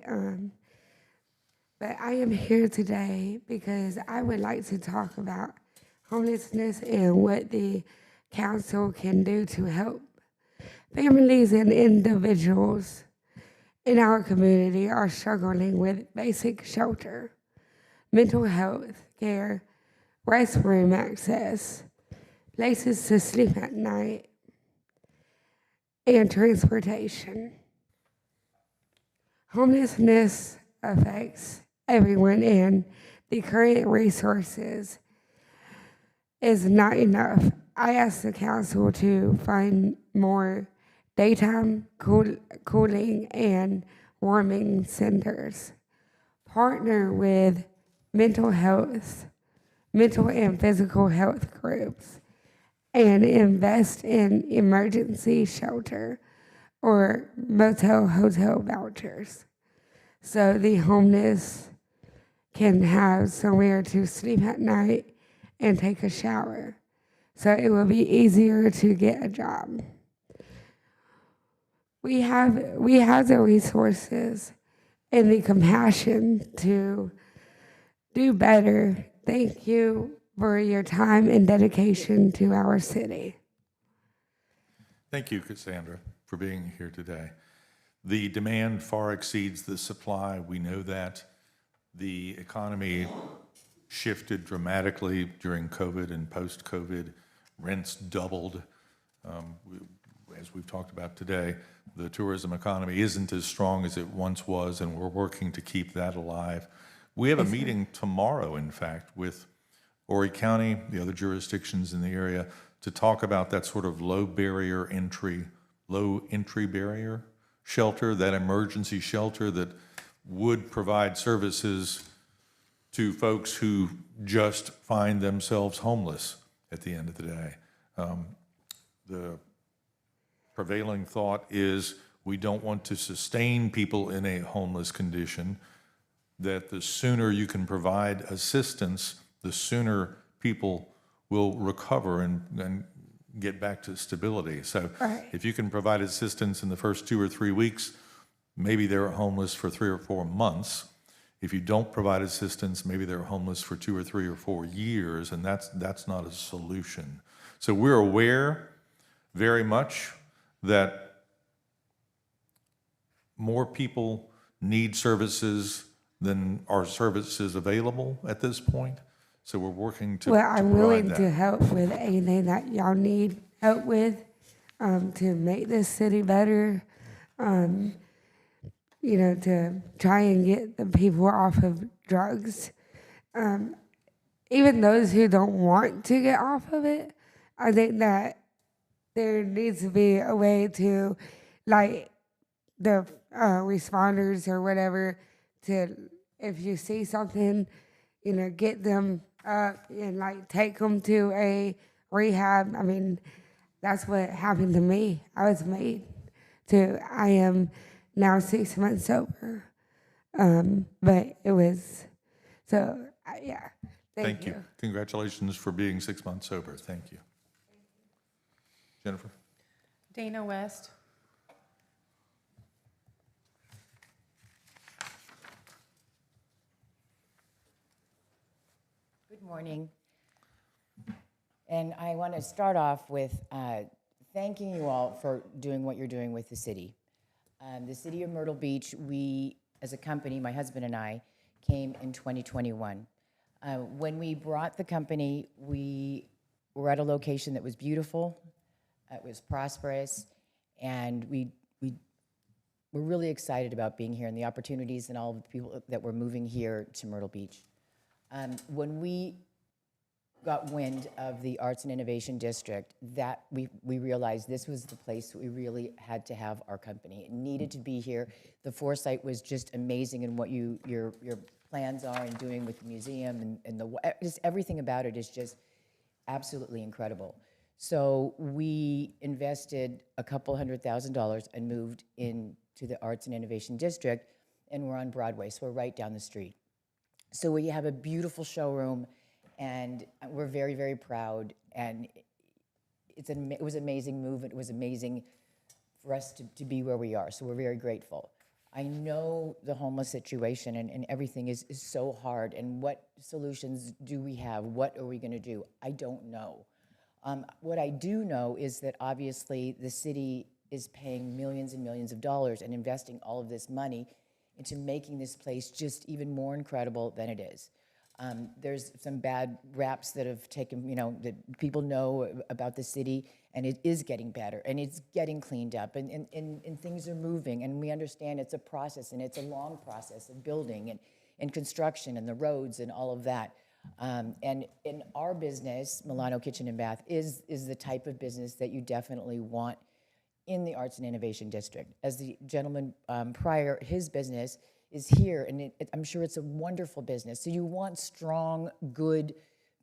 But I am here today because I would like to talk about homelessness and what the council can do to help families and individuals in our community are struggling with basic shelter, mental health care, restroom access, places to sleep at night, and transportation. Homelessness affects everyone, and the current resources is not enough. I asked the council to find more daytime cooling and warming centers, partner with mental and physical health groups, and invest in emergency shelter or motel hotel vouchers so the homeless can have somewhere to sleep at night and take a shower, so it will be easier to get a job. We have the resources and the compassion to do better. Thank you for your time and dedication to our city. Thank you, Cassandra, for being here today. The demand far exceeds the supply. We know that. The economy shifted dramatically during COVID and post-COVID. Rents doubled. As we've talked about today, the tourism economy isn't as strong as it once was, and we're working to keep that alive. We have a meeting tomorrow, in fact, with Horry County, the other jurisdictions in the area, to talk about that sort of low entry barrier shelter, that emergency shelter that would provide services to folks who just find themselves homeless at the end of the day. The prevailing thought is we don't want to sustain people in a homeless condition, that the sooner you can provide assistance, the sooner people will recover and get back to stability. So if you can provide assistance in the first 2 or 3 weeks, maybe they're homeless for 3 or 4 months. If you don't provide assistance, maybe they're homeless for 2 or 3 or 4 years, and that's not a solution. So we're aware very much that more people need services than are services available at this point. So we're working to Well, I'm willing that. to help with anything that y'all need help with to make this city better. To try and get the people off of drugs. Even those who don't want to get off of it, I think that there needs to be a way to, like, the responders or whatever, to, if you see something, get them up and, like, take them to a rehab. I mean, that's what happened to me. I was made to, I am now 6 months sober. But it was, so, yeah. Thank you. Congratulations for being 6 months sober. Thank you. Jennifer? Dana West. Good morning. And I want to start off with thanking you all for doing what you're doing with the city. The city of Myrtle Beach, we, as a company, my husband and I, came in 2021. When we brought the company, we were at a location that was beautiful, it was prosperous, and we were really excited about being here and the opportunities and all the people that were moving here to Myrtle Beach. When we got wind of the Arts and Innovation District, that we realized this was the place we really had to have our company. It needed to be here. The foresight was just amazing in what your plans are and doing with the museum and just everything about it is just absolutely incredible. So we invested a couple $100,000 and moved into the Arts and Innovation District, and we're on Broadway, so we're right down the street. So we have a beautiful showroom, and we're very, very proud. And it was an amazing move. It was amazing for us to be where we are. So we're very grateful. I know the homeless situation and everything is so hard. And what solutions do we have? What are we going to do? I don't know. What I do know is that obviously the city is paying millions and millions of dollars and investing all of this money into making this place just even more incredible than it is. There's some bad raps that have taken, that people know about the city, and it is getting better, and it's getting cleaned up, and things are moving, and we understand it's a process, and it's a long process of building and construction and the roads and all of that. And in our business, Milano Kitchen and Bath is the type of business that you definitely want in the Arts and Innovation District. As the gentleman prior, his business is here, and I'm sure it's a wonderful business. So you want strong, good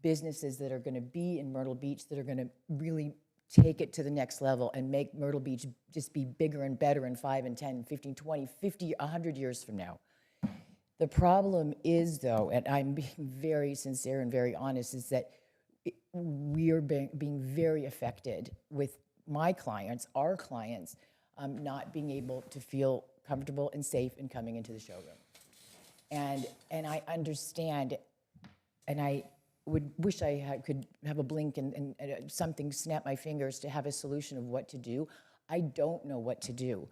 businesses that are going to be in Myrtle Beach, that are going to really take it to the next level and make Myrtle Beach just be bigger and better in 5 and 10, 15, 20, 50, 100 years from now. The problem is, though, and I'm being very sincere and very honest, is that we are being very affected with my clients, our clients, not being able to feel comfortable and safe in coming into the showroom. And I understand, and I would wish I could have a blink and something snap my fingers to have a solution of what to do. I don't know what to do.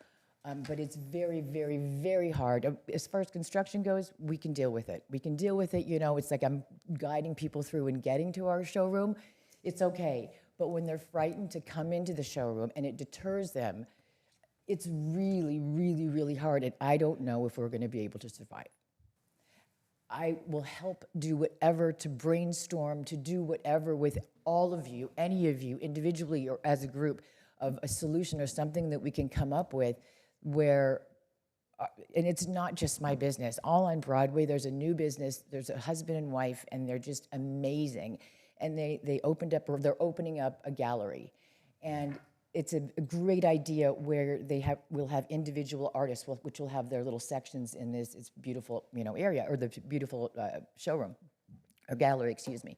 But it's very, very, very hard. As far as construction goes, we can deal with it. We can deal with it, it's like I'm guiding people through and getting to our showroom. It's okay. But when they're frightened to come into the showroom and it deters them, it's really, really, really hard. And I don't know if we're going to be able to survive. I will help do whatever to brainstorm, to do whatever with all of you, any of you, individually or as a group, of a solution or something that we can come up with where, and it's not just my business. All on Broadway, there's a new business, there's a husband and wife, and they're just amazing. And they're opening up a gallery. And it's a great idea where we'll have individual artists, which will have their little sections in this beautiful, area, or the beautiful showroom, or gallery, excuse me.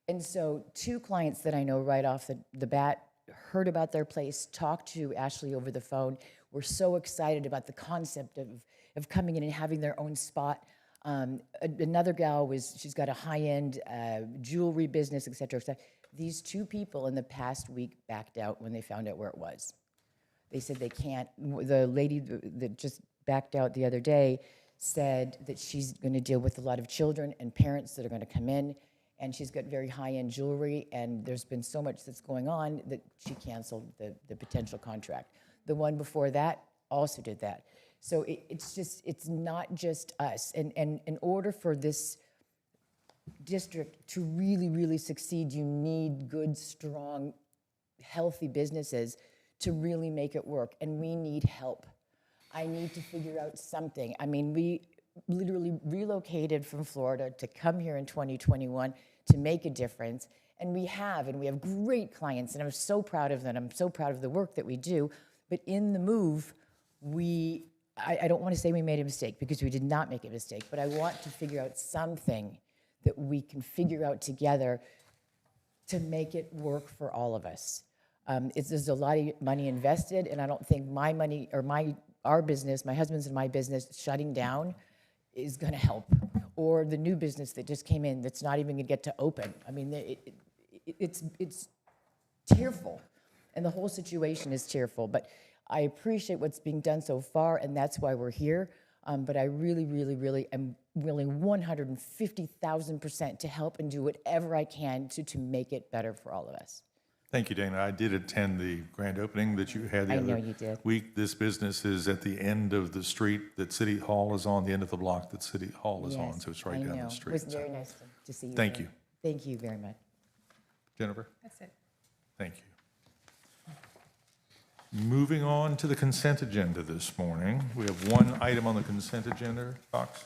And so 2 clients that I know right off the bat heard about their place, talked to Ashley over the phone, were so excited about the concept of coming in and having their own spot. Another gal she's got a high-end jewelry business, et cetera, et cetera. These 2 people in the past week backed out when they found out where it was. They said they can't. The lady that just backed out the other day said that she's going to deal with a lot of children and parents that are going to come in, and she's got very high-end jewelry, and there's been so much that's going on that she canceled the potential contract. The one before that also did that. So it's not just us. And in order for this district to really, really succeed, you need good, strong, healthy businesses to really make it work. And we need help. I need to figure out something. I mean, we literally relocated from Florida to come here in 2021 to make a difference. And we have great clients, and I'm so proud of them. I'm so proud of the work that we do. But in the move, I don't want to say we made a mistake, because we did not make a mistake, but I want to figure out something that we can figure out together to make it work for all of us. There's a lot of money invested, and I don't think my money or our business, my husband's and my business, shutting down is going to help. Or the new business that just came in that's not even going to get to open. I mean, it's tearful. And the whole situation is tearful, but I appreciate what's being done so far, and that's why we're here. But I really, really, really am willing 150,000% to help and do whatever I can to make it better for all of us. Thank you, Dana. I did attend the grand opening that you had the other week. This business is at the end of the street that City Hall is on, the end of the block that City Hall is on, so it's right down the street. It was very nice to see you. Thank you. Thank you very much. Jennifer? That's it. Thank you. Moving on to the consent agenda this morning. We have one item on the consent agenda. Fox?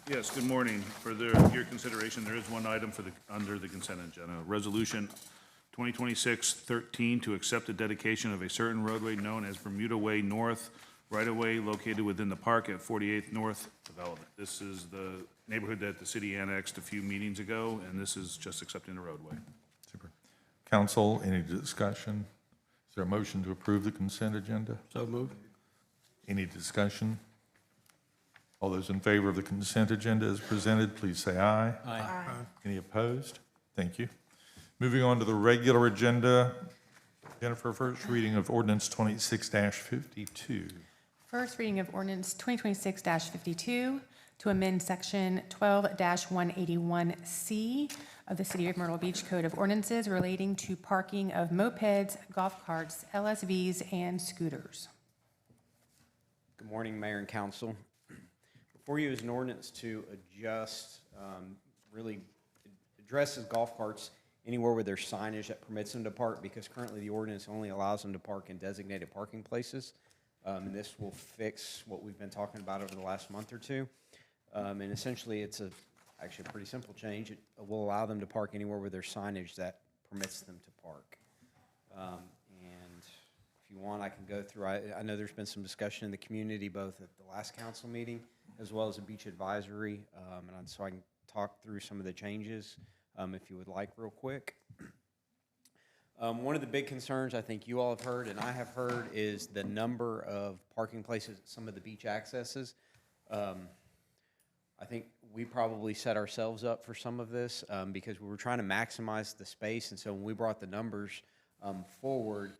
Yes, good morning. For your consideration, there is one item under the consent agenda, resolution 2026-13 to accept the dedication of a certain roadway known as Bermuda Way North, right-of-way located within the park at 48th North Development. This is the neighborhood that the city annexed a few meetings ago, and this is just accepting the roadway. Super. Council, any discussion? Is there a motion to approve the consent agenda? So moved. Any discussion? All those in favor of the consent agenda as presented, please say aye. Aye. Any opposed? Thank you. Moving on to the regular agenda. Jennifer, first reading of ordinance 26-52. First reading of ordinance 2026-52 to amend section 12-181C of the City of Myrtle Beach Code of Ordinances relating to parking of mopeds, golf carts, LSVs, and scooters. Good morning, Mayor and Council. Before you is an ordinance to adjust, really addresses golf carts anywhere where there's signage that permits them to park, because currently the ordinance only allows them to park in designated parking places. And this will fix what we've been talking about over the last month or two. And essentially, it's actually a pretty simple change. It will allow them to park anywhere where there's signage that permits them to park. And if you want, I can go through. I know there's been some discussion in the community, both at the last council meeting as well as a beach advisory, and so I can talk through some of the changes if you would like real quick. One of the big concerns I think you all have heard and I have heard is the number of parking places at some of the beach accesses. I think we probably set ourselves up for some of this because we were trying to maximize the space, and so when we brought the numbers forward,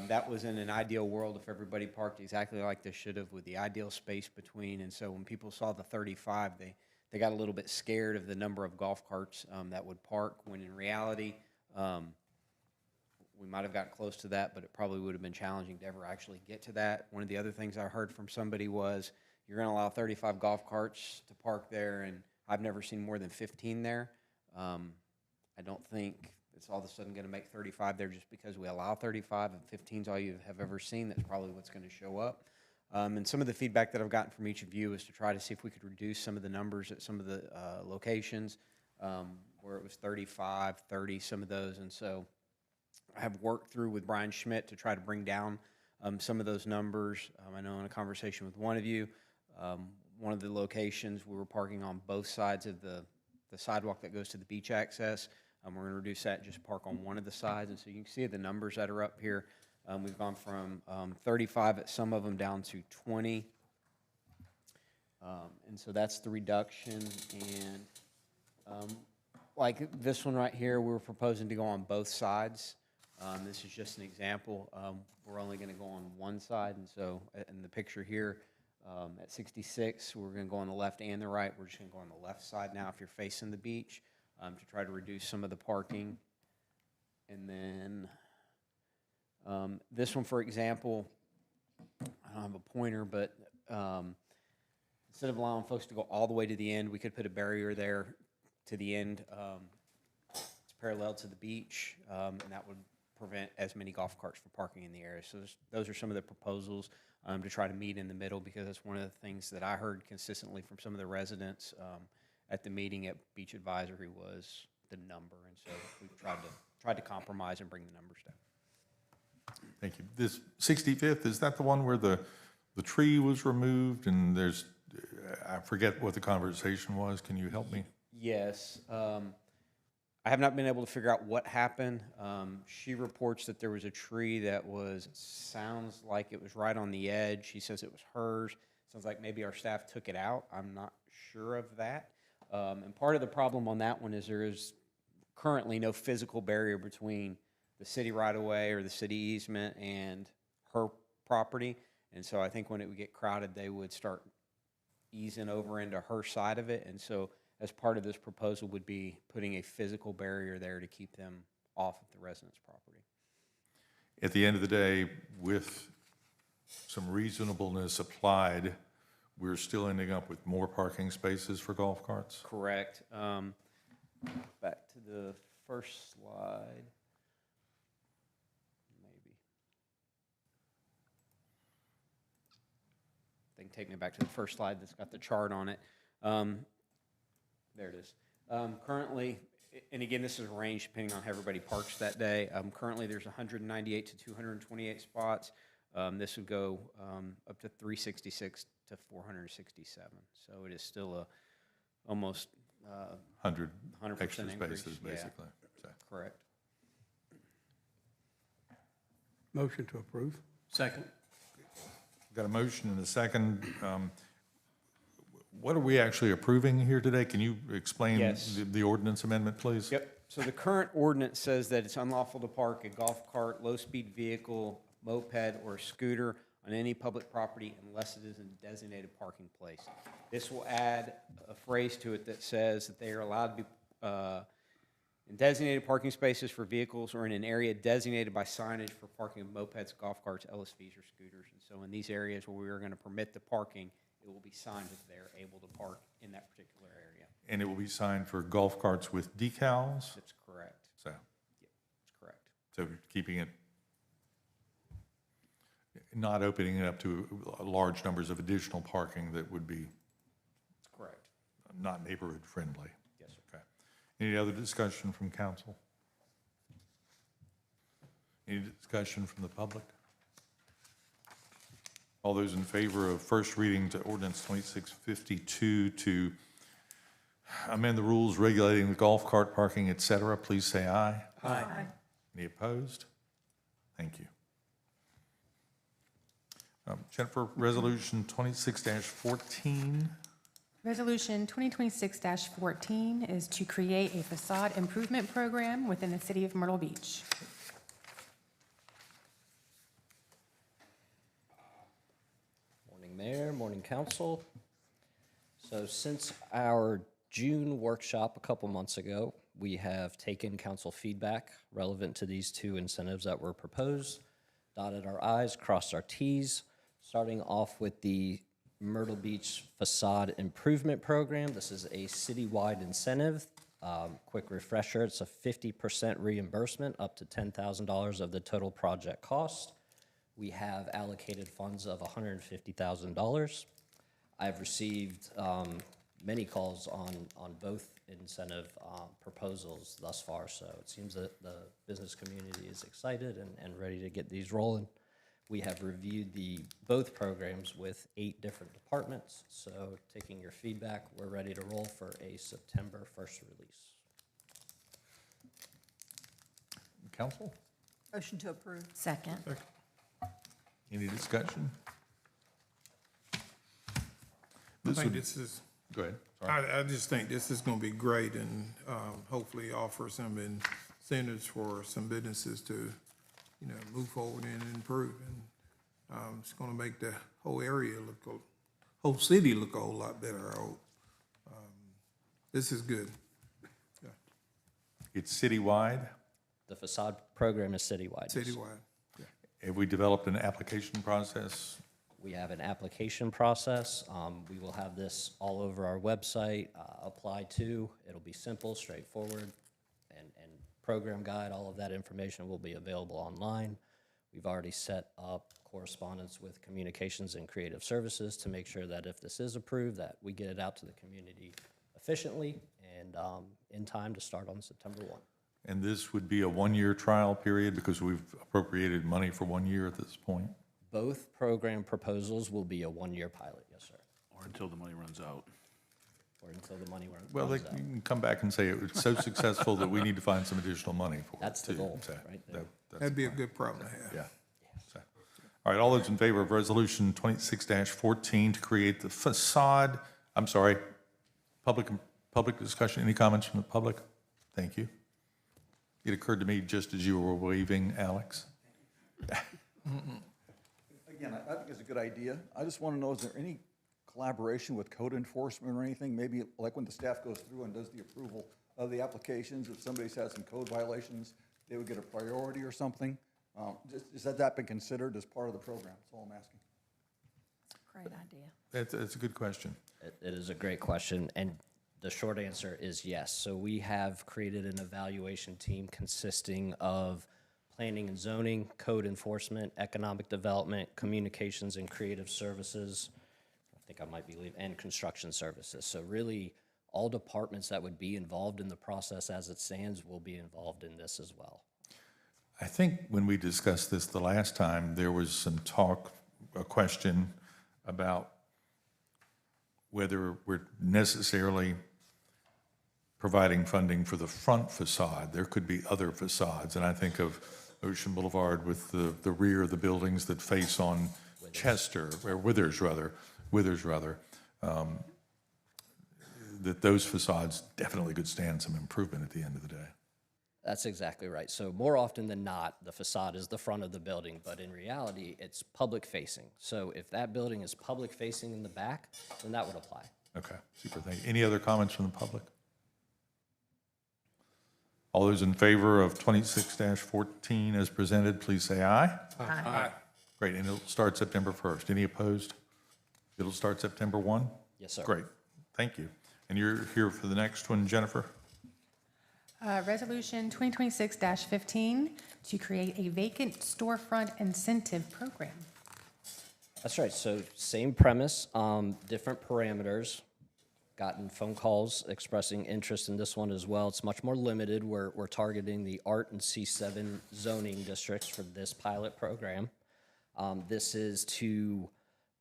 that was in an ideal world if everybody parked exactly like they should have with the ideal space between. And so when people saw the 35, they got a little bit scared of the number of golf carts that would park, when in reality, we might have gotten close to that, but it probably would have been challenging to ever actually get to that. One of the other things I heard from somebody was, you're going to allow 35 golf carts to park there, and I've never seen more than 15 there. I don't think it's all of a sudden going to make 35 there just because we allow 35, and 15 is all you have ever seen. That's probably what's going to show up. And some of the feedback that I've gotten from each of you is to try to see if we could reduce some of the numbers at some of the locations where it was 35, 30, some of those. And so I have worked through with Brian Schmidt to try to bring down some of those numbers. I know in a conversation with one of you, one of the locations we were parking on both sides of the sidewalk that goes to the beach access. We're going to reduce that and just park on one of the sides. And so you can see the numbers that are up here. We've gone from 35 at some of them down to 20. And so that's the reduction. And like this one right here, we're proposing to go on both sides. This is just an example. We're only going to go on one side. And so in the picture here, at 66, we're going to go on the left and the right. We're just going to go on the left side now if you're facing the beach to try to reduce some of the parking. And then this one, for example, I don't have a pointer, but instead of allowing folks to go all the way to the end, we could put a barrier there to the end. It's parallel to the beach, and that would prevent as many golf carts from parking in the area. So those are some of the proposals to try to meet in the middle, because that's one of the things that I heard consistently from some of the residents at the meeting at Beach Advisory was the number. And so we've tried to compromise and bring the numbers down. Thank you. This 65th, is that the one where the tree was removed and there's, I forget what the conversation was. Can you help me? Yes. I have not been able to figure out what happened. She reports that there was a tree that sounds like it was right on the edge. She says it was hers. Sounds like maybe our staff took it out. I'm not sure of that. And part of the problem on that one is there is currently no physical barrier between the city right-of-way or the city easement and her property. And so I think when it would get crowded, they would start easing over into her side of it. And so as part of this proposal would be putting a physical barrier there to keep them off of the resident's property. At the end of the day, with some reasonableness applied, we're still ending up with more parking spaces for golf carts? Correct. Back to the first slide. Maybe. They can take me back to the first slide that's got the chart on it. There it is. Currently, And again, this is a range depending on how everybody parks that day. Currently, there's 198 to 228 spots. This would go up to 366 to 467. So it is still a almost 100 100% extra increase. spaces, Yeah. basically. So, Correct. Motion to approve. Second. got a motion and a second. What are we actually approving here today? Can you explain Yes. the ordinance amendment, please? Yep. So the current ordinance says that it's unlawful to park a golf cart, low-speed vehicle, moped, or scooter on any public property unless it is in a designated parking place. This will add a phrase to it that says that they are allowed to be in designated parking spaces for vehicles or in an area designated by signage for parking of mopeds, golf carts, LSVs, or scooters. And so in these areas where we are going to permit the parking, it will be signed that they're able to park in that particular area. And it will be signed for golf carts with decals? That's correct. So, That's correct. so keeping it, not opening it up to large numbers of additional parking that would be That's correct. not neighborhood friendly. Yes, sir. Okay. Any other discussion from council? Any discussion from the public? All those in favor of first reading to ordinance 2652 to amend the rules regulating the golf cart parking, et cetera, please say aye. Aye. Any opposed? Thank you. Jennifer, resolution 26-14. Resolution 2026-14 is to create a facade improvement program within the city of Myrtle Beach. Morning, Mayor, morning, council. So since our June workshop a couple months ago, we have taken council feedback relevant to these two incentives that were proposed, dotted our i's, crossed our t's, starting off with the Myrtle Beach Facade Improvement Program. This is a citywide incentive. Quick refresher, it's a 50% reimbursement up to $10,000 of the total project cost. We have allocated funds of $150,000. I've received many calls on both incentive proposals thus far, so it seems that the business community is excited and ready to get these rolling. We have reviewed both programs with 8 different departments, so taking your feedback, we're ready to roll for a September 1st release. Council? Motion to approve. Second. Any discussion? I think this is, Go ahead. Sorry. I just think this is gonna be great and, hopefully offer some incentives for some businesses to, move forward and improve. And, it's gonna make the whole area whole city look a whole lot better, I hope. This is good. Yeah. It's citywide. The facade program is citywide. Citywide. Have we developed an application process? We have an application process. We will have this all over our website, apply to. It'll be simple, straightforward, and program guide, all of that information will be available online. We've already set up correspondence with Communications and Creative Services to make sure that if this is approved, that we get it out to the community efficiently and in time to start on September 1. And this would be a one-year trial period because we've appropriated money for 1 year at this point? Both program proposals will be a one-year pilot, yes, sir. Or until the money runs out. Or until the money runs out. Well, you can come back and say it was so successful that we need to find some additional money for it. That's the too. goal, So right there. That'd be a good problem to have. Yeah. So, all right, all those in favor of resolution 26-14 to create the facade, I'm sorry, public discussion, any comments from the public? Thank you. It occurred to me just as you were waving, Alex. Again, I think it's a good idea. I just want to know, is there any collaboration with code enforcement or anything? Maybe like when the staff goes through and does the approval of the applications, if somebody's had some code violations, they would get a priority or something? Has that been considered as part of the program? That's all I'm asking. Great idea. That's a good question. It is a great question, and the short answer is yes. So we have created an evaluation team consisting of planning and zoning, code enforcement, economic development, communications and creative services, I think I might be leaving, and construction services. So really, all departments that would be involved in the process as it stands will be involved in this as well. I think when we discussed this the last time, there was some talk, a question about whether we're necessarily providing funding for the front facade. There could be other facades, and I think of Ocean Boulevard with the rear of the buildings that face on Chester, or Withers rather, that those facades definitely could stand some improvement at the end of the day. That's exactly right. So more often than not, the facade is the front of the building, but in reality, it's public facing. So if that building is public facing in the back, then that would apply. Okay, super, thank you. Any other comments from the public? All those in favor of 26-14 as presented, please say aye. Aye. Great, and it'll start September 1st. Any opposed? It'll start September 1? Yes, sir. Great, thank you. And you're here for the next one, Jennifer? Resolution 2026-15 to create a vacant storefront incentive program. That's right. So same premise, different parameters. Gotten phone calls expressing interest in this one as well. It's much more limited. We're targeting the Art and C7 zoning districts for this pilot program. This is to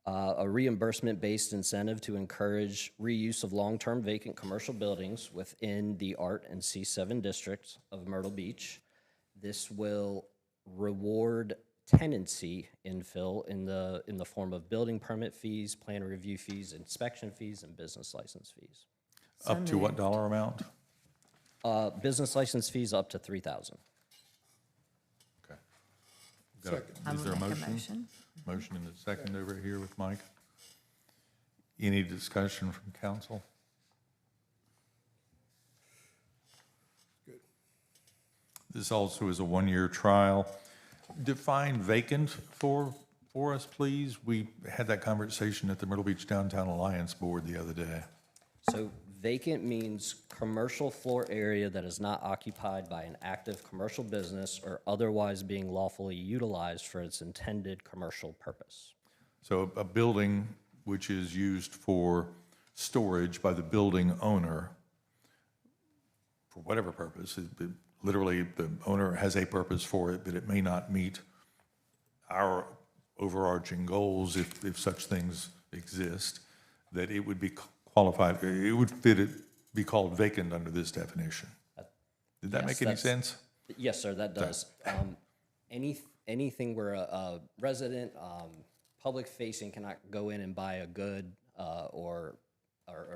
a reimbursement-based incentive to encourage reuse of long-term vacant commercial buildings within the Art and C7 districts of Myrtle Beach. This will reward tenancy infill in the form of building permit fees, plan review fees, inspection fees, and business license fees. Up to what dollar amount? Business license fees up to $3,000. Okay. Is there a motion? Motion and a second over here with Mike. Any discussion from council? Good. This also is a one-year trial. Define vacant for us, please. We had that conversation at the Myrtle Beach Downtown Alliance Board the other day. So vacant means commercial floor area that is not occupied by an active commercial business or otherwise being lawfully utilized for its intended commercial purpose. So a building which is used for storage by the building owner for whatever purpose, literally the owner has a purpose for it, but it may not meet our overarching goals if such things exist, that it would be qualified, it would be called vacant under this definition. Did that make any sense? Yes, sir, that does. Anything where a resident, public facing cannot go in and buy a good or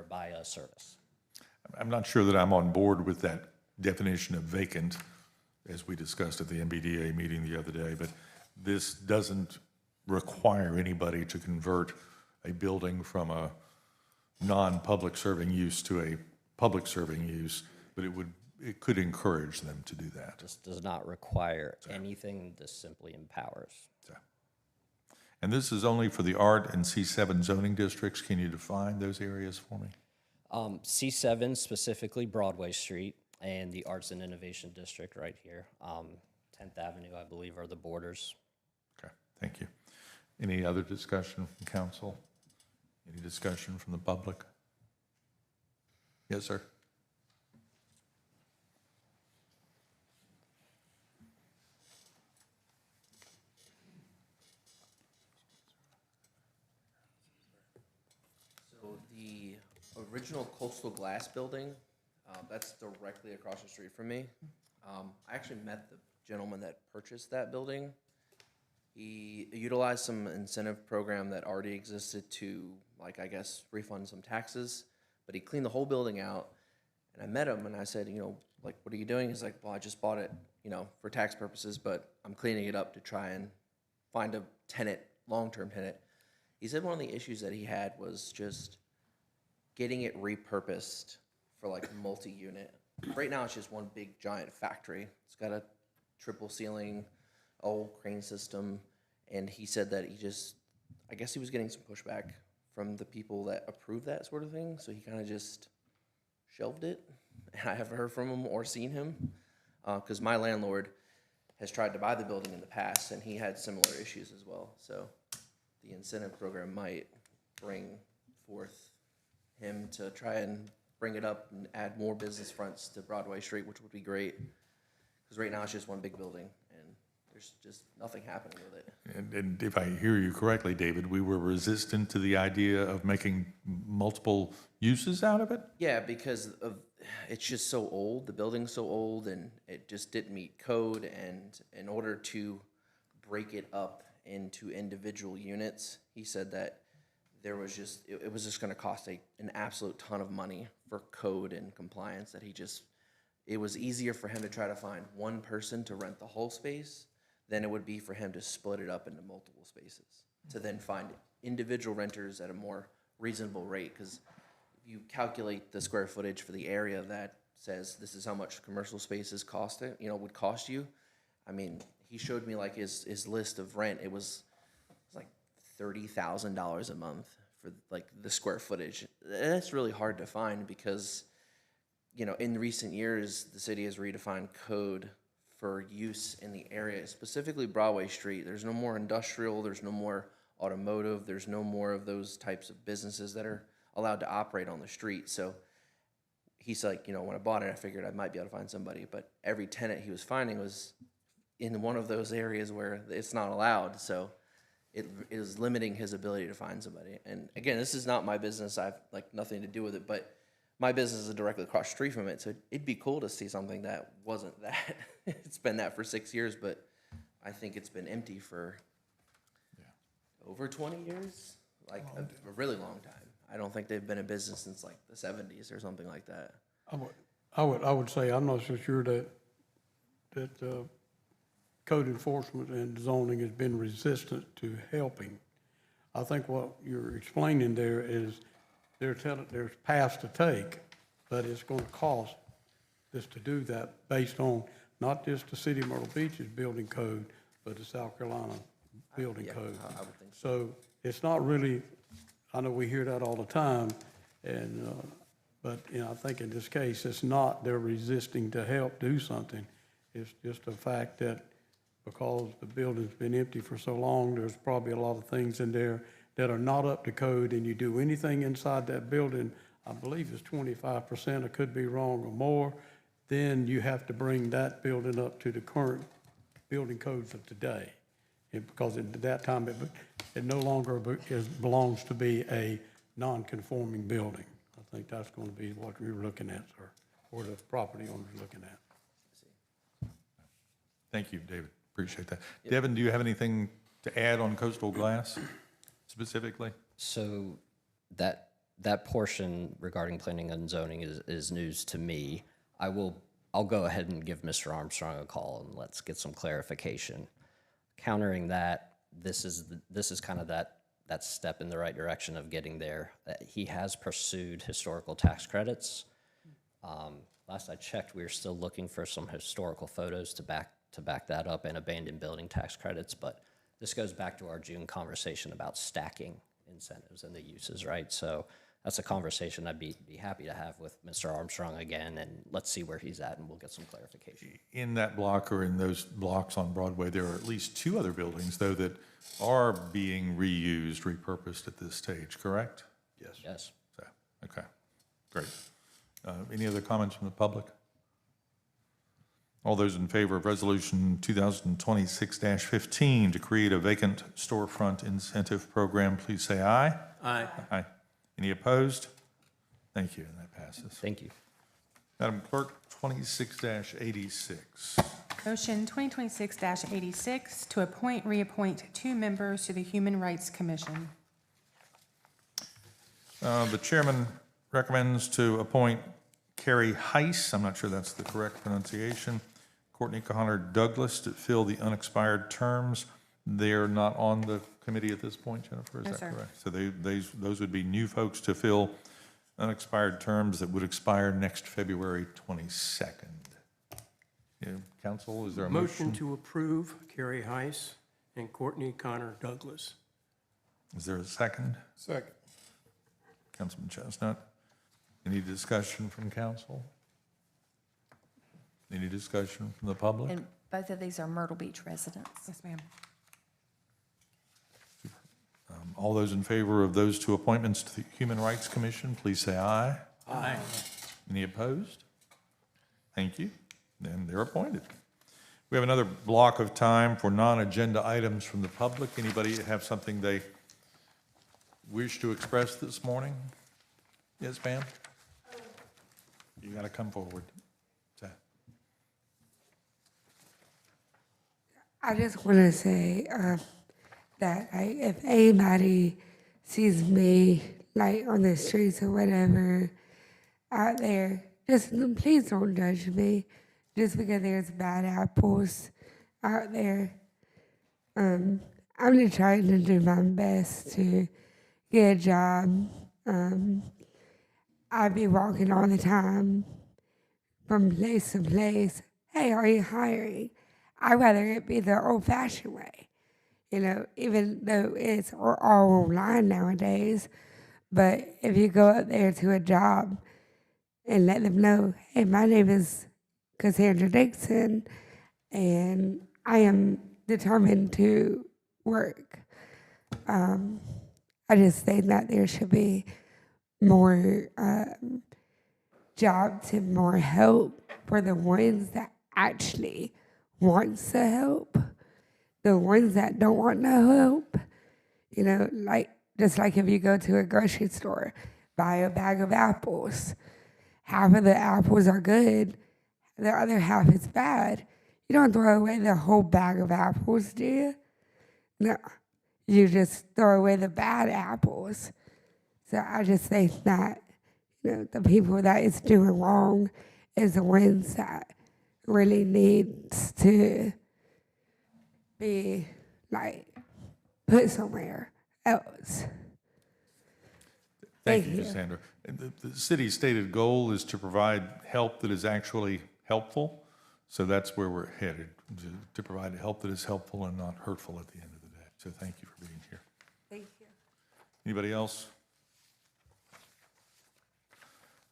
buy a service. I'm not sure that I'm on board with that definition of vacant, as we discussed at the MBDA meeting the other day, but this doesn't require anybody to convert a building from a non-public serving use to a public serving use, but it could encourage them to do that. This does not require anything, this simply empowers. And this is only for the Art and C7 zoning districts. Can you define those areas for me? C7, specifically Broadway Street, and the Arts and Innovation District right here. 10th Avenue, I believe, are the borders. Okay, thank you. Any other discussion from council? Any discussion from the public? Yes, sir. So the original Coastal Glass building, that's directly across the street from me. I actually met the gentleman that purchased that building. He utilized some incentive program that already existed to, like, I guess, refund some taxes, but he cleaned the whole building out. And I met him and I said, you know, like, what are you doing? He's like, well, I just bought it, you know, for tax purposes, but I'm cleaning it up to try and find a tenant, long-term tenant. He said one of the issues that he had was just getting it repurposed for like multi-unit. Right now it's just one big giant factory. It's got a triple ceiling, old crane system, and he said that I guess he was getting some pushback from the people that approve that sort of thing, so he kind of just shelved it. And I haven't heard from him or seen him, because my landlord has tried to buy the building in the past, and he had similar issues as well. So the incentive program might bring forth him to try and bring it up and add more business fronts to Broadway Street, which would be great. Because right now it's just one big building and there's just nothing happening with it. And if I hear you correctly, David, we were resistant to the idea of making multiple uses out of it? Yeah, because of, it's just so old, the building's so old, and it just didn't meet code, and in order to break it up into individual units, he said that there was just, it was just gonna cost an absolute ton of money for code and compliance, that it was easier for him to try to find one person to rent the whole space than it would be for him to split it up into multiple spaces, to then find individual renters at a more reasonable rate, because you calculate the square footage for the area that says this is how much commercial spaces would cost you. I mean, he showed me like his list of rent. It was like $30,000 a month for like the square footage. That's really hard to find because, in recent years, the city has redefined code for use in the area, specifically Broadway Street. There's no more industrial, there's no more automotive, there's no more of those types of businesses that are allowed to operate on the street. So he's like, when I bought it, I figured I might be able to find somebody, but every tenant he was finding was in one of those areas where it's not allowed. So it is limiting his ability to find somebody. And again, this is not my business. I have like nothing to do with it, but my business is directly across the street from it. So it'd be cool to see something that wasn't that. It's been that for 6 years, but I think it's been empty for over 20 years, like a really long time. I don't think they've been in business since like the 70s or something like that. I would say, I'm not so sure that code enforcement and zoning has been resistant to helping. I think what you're explaining there is there's paths to take, but it's going to cost just to do that based on not just the city of Myrtle Beach's building code, but the South Carolina building code. I would think so. It's not really, I know we hear that all the time, and but I think in this case, it's not they're resisting to help do something. It's just a fact that because the building's been empty for so long, there's probably a lot of things in there that are not up to code, and you do anything inside that building, I believe it's 25%, I could be wrong, or more, then you have to bring that building up to the current building codes of today. Because at that time, it no longer belongs to be a non-conforming building. I think that's going to be what we're looking at, sir, or the property owner's looking at. Thank you, David. Appreciate that. Devin, do you have anything to add on coastal glass specifically? So that portion regarding planning and zoning is news to me. I'll go ahead and give Mr. Armstrong a call and let's get some clarification. Countering that, this is kind of that step in the right direction of getting there. He has pursued historical tax credits. Last I checked, we were still looking for some historical photos to back that up, and abandoned building tax credits. But this goes back to our June conversation about stacking incentives and the uses, right? So that's a conversation I'd be happy to have with Mr. Armstrong again, and let's see where he's at, and we'll get some clarification. In that block or in those blocks on Broadway, there are at least 2 other buildings, though, that are being reused, repurposed at this stage, correct? Yes. Yes. So, okay, great. Any other comments from the public? All those in favor of Resolution 2026-15 to create a vacant storefront incentive program, please say aye. Aye. Aye. Any opposed? Thank you, and that passes. Thank you. Madam Clerk, 26-86. Motion 2026-86 to reappoint 2 members to the Human Rights Commission. The chairman recommends to appoint Carrie Heiss, I'm not sure that's the correct pronunciation, Courtney Connor Douglas to fill the unexpired terms. They're not on the committee at this point, Jennifer, is No, that sir. correct? So those would be new folks to fill unexpired terms that would expire next February 22nd. Council, is there a motion? Motion to approve Carrie Heiss and Courtney Connor Douglas. Is there a second? Second. Councilman Chestnut. Any discussion from council? Any discussion from the public? And both of these are Myrtle Beach residents. Yes, ma'am. All those in favor of those 2 appointments to the Human Rights Commission, please say aye. Aye. Any opposed? Thank you. Then they're appointed. We have another block of time for non-agenda items from the public. Anybody have something they wish to express this morning? Yes, ma'am? You got to come forward. I just want to say that if anybody sees me like on the streets or whatever out there, just please don't judge me just because there's bad apples out there. I'm just trying to do my best to get a job. I be walking all the time from place to place. Hey, are you hiring? I'd rather it be the old-fashioned way, even though it's all online nowadays. But if you go up there to a job and let them know, hey, my name is Cassandra Dixon, and I am determined to work. I just think that there should be more jobs and more help for the ones that actually wants to help. The ones that don't want no help, just like if you go to a grocery store, buy a bag of apples. Half of the apples are good, the other half is bad. You don't throw away the whole bag of apples, do you? No, you just throw away the bad apples. So I just think that, the people that is doing wrong is the ones that really needs to be put somewhere else. Thank you, Cassandra. The city's stated goal is to provide help that is actually helpful. So that's where we're headed, to provide help that is helpful and not hurtful at the end of the day. So thank you for being here. Thank you. Anybody else?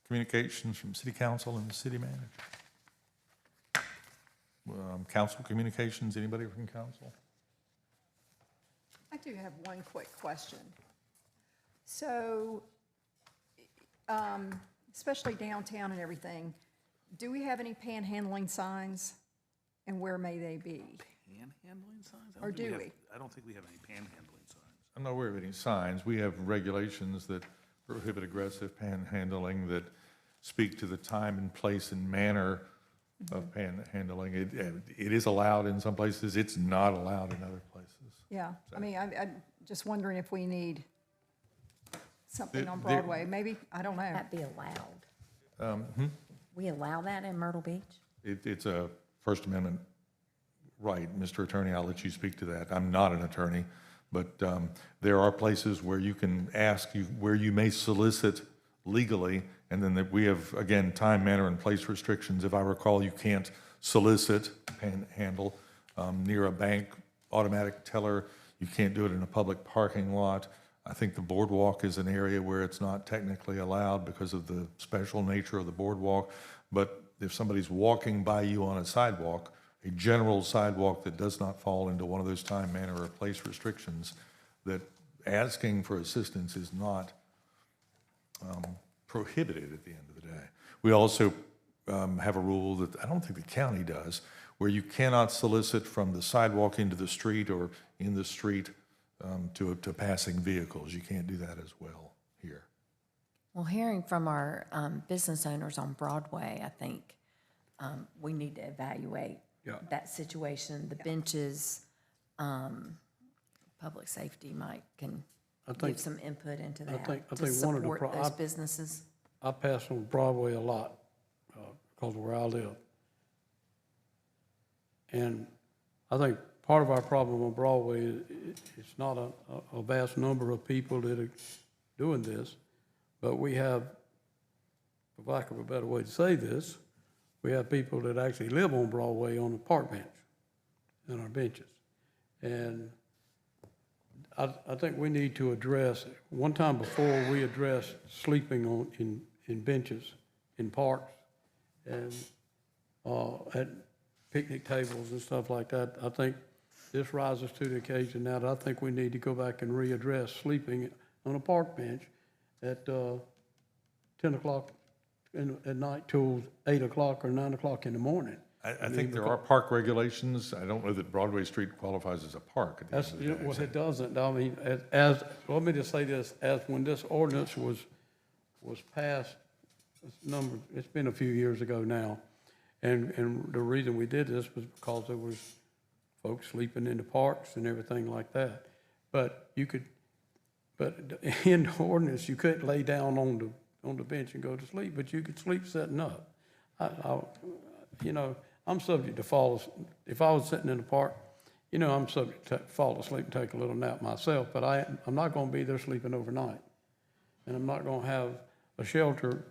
Communications from City Council and the City Manager. Council communications, anybody from council? I do have one quick question. So, especially downtown and everything, do we have any panhandling signs, and where may they be? Panhandling signs? Or do we? I don't think we have any panhandling signs. I'm not aware of any signs. We have regulations that prohibit aggressive panhandling that speak to the time and place and manner of panhandling. It is allowed in some places. It's not allowed in other places. Yeah, I mean, I'm just wondering if we need something on Broadway, maybe, I don't know. That be allowed? We allow that in Myrtle Beach? It's a First Amendment right. Mr. Attorney, I'll let you speak to that. I'm not an attorney, but there are places where you can ask where you may solicit legally, and then we have, again, time, manner, and place restrictions. If I recall, you can't solicit, panhandle, near a bank, automatic teller. You can't do it in a public parking lot. I think the boardwalk is an area where it's not technically allowed because of the special nature of the boardwalk. But if somebody's walking by you on a sidewalk, a general sidewalk that does not fall into one of those time, manner, or place restrictions, that asking for assistance is not prohibited at the end of the day. We also have a rule that I don't think the county does, where you cannot solicit from the sidewalk into the street or in the street to passing vehicles. You can't do that as well here. Well, hearing from our business owners on Broadway, I think we need to evaluate that situation. The benches, public safety can give some input into that to support those businesses. I pass on Broadway a lot because of where I live. And I think part of our problem on Broadway is it's not a vast number of people that are doing this, but we have, for lack of a better way to say this, we have people that actually live on Broadway on the park bench, on our benches. And I think we need to address, one time before we addressed sleeping in benches, in parks, and at picnic tables and stuff like that. I think this rises to the occasion now that I think we need to go back and readdress sleeping on a park bench at 10 o'clock at night till 8 o'clock or 9 o'clock in the morning. I think there are park regulations. I don't know that Broadway Street qualifies as a park at the end That's, of the day. well, it doesn't. I mean, let me just say this, as when this ordinance was passed, it's been a few years ago now. And the reason we did this was because there was folks sleeping in the parks and everything like that. But in the ordinance, you couldn't lay down on the bench and go to sleep, but you could sleep sitting up. I'm subject to fall, if I was sitting in the park, I'm subject to fall asleep and take a little nap myself, but I'm not gonna be there sleeping overnight. And I'm not gonna have a shelter,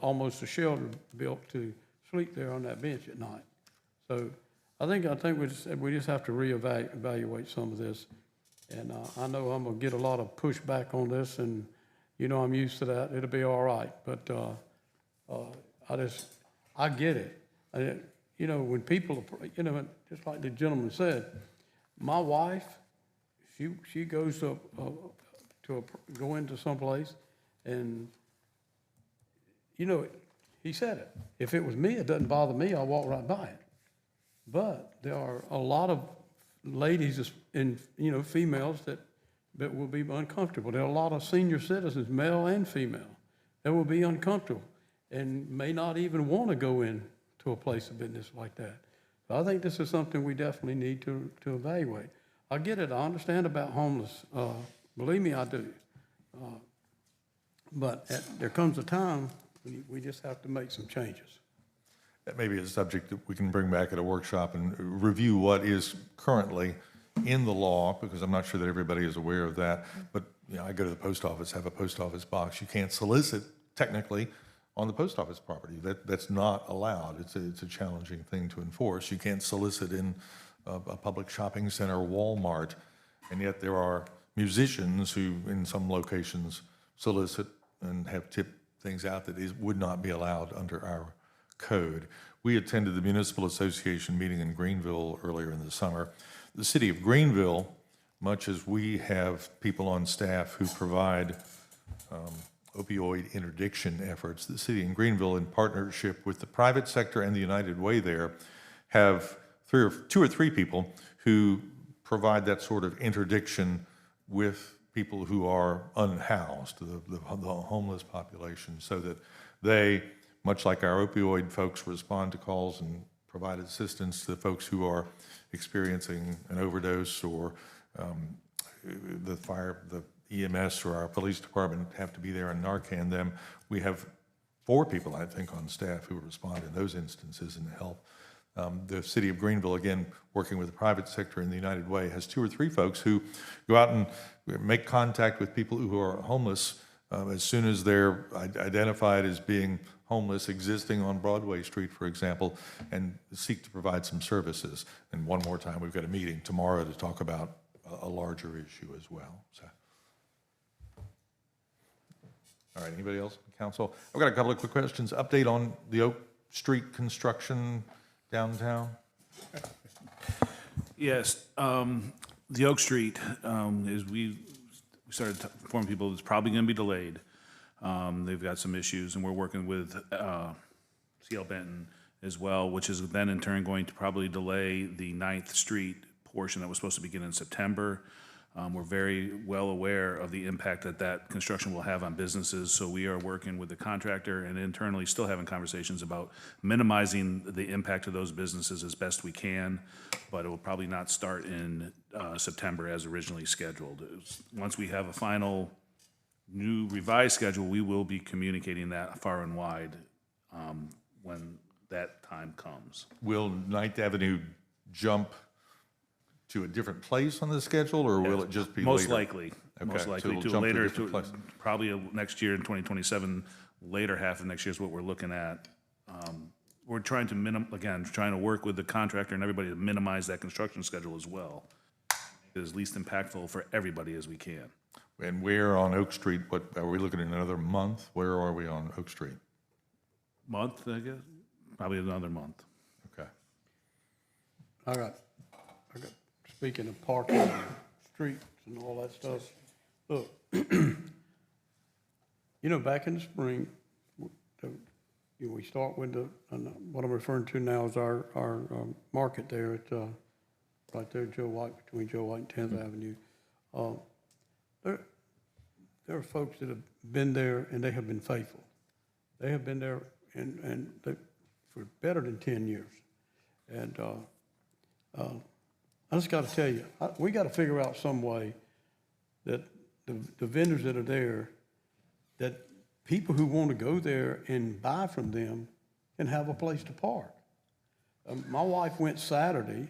almost a shelter built to sleep there on that bench at night. So I think we just have to reevaluate some of this. And I know I'm gonna get a lot of pushback on this, and I'm used to that. It'll be all right. But I get it. When people, just like the gentleman said, my wife, she goes go into someplace, and he said it. If it was me, it doesn't bother me. I'll walk right by it. But there are a lot of ladies and females that will be uncomfortable. There are a lot of senior citizens, male and female, that will be uncomfortable and may not even want to go in to a place of business like that. So I think this is something we definitely need to evaluate. I get it. I understand about homeless. Believe me, I do. But there comes a time we just have to make some changes. That may be a subject that we can bring back at a workshop and review what is currently in the law, because I'm not sure that everybody is aware of that. But I go to the post office, have a post office box. You can't solicit technically on the post office property. That's not allowed. It's a challenging thing to enforce. You can't solicit in a public shopping center, Walmart, and yet there are musicians who, in some locations, solicit and have tipped things out that would not be allowed under our code. We attended the Municipal Association meeting in Greenville earlier in the summer. The city of Greenville, much as we have people on staff who provide opioid interdiction efforts, the city in Greenville, in partnership with the private sector and the United Way there, have two or three people who provide that sort of interdiction with people who are unhoused, the homeless population, so that they, much like our opioid folks, respond to calls and provide assistance to the folks who are experiencing an overdose, or the EMS or our police department have to be there and Narcan them. We have 4 people, I think, on staff who respond in those instances and help. The city of Greenville, again, working with the private sector and the United Way, has 2 or 3 folks who go out and make contact with people who are homeless as soon as they're identified as being homeless, existing on Broadway Street, for example, and seek to provide some services. And one more time, we've got a meeting tomorrow to talk about a larger issue as well. So. All right, anybody else, council? I've got a couple of quick questions. Update on the Oak Street construction downtown? Yes, the Oak Street, is we started informing people it's probably going to be delayed. They've got some issues, and we're working with CL Benton as well, which is then in turn going to probably delay the 9th Street portion that was supposed to begin in September. We're very well aware of the impact that construction will have on businesses, so we are working with the contractor and internally still having conversations about minimizing the impact of those businesses as best we can, but it will probably not start in September as originally scheduled. Once we have a final new revised schedule, we will be communicating that far and wide when that time comes. Will 9th Avenue jump to a different place on the schedule, or will it just be most later? likely? Okay, Most so likely it'll to jump later, a different place. probably next year in 2027, later half of next year is what we're looking at. We're trying to trying to work with the contractor and everybody to minimize that construction schedule as well. It is least impactful for everybody as we can. And where on Oak Street, what, are we looking at another month? Where are we on Oak Street? Month, I guess, probably another month. Okay. I got, speaking of parking and streets and all that stuff, look, back in the spring, we start with what I'm referring to now is our market there at, right there, Joe White, between Joe White and 10th Avenue. There are folks that have been there and they have been faithful. They have been there for better than 10 years. And I just got to tell you, we got to figure out some way that the vendors that are there, that people who want to go there and buy from them can have a place to park. My wife went Saturday,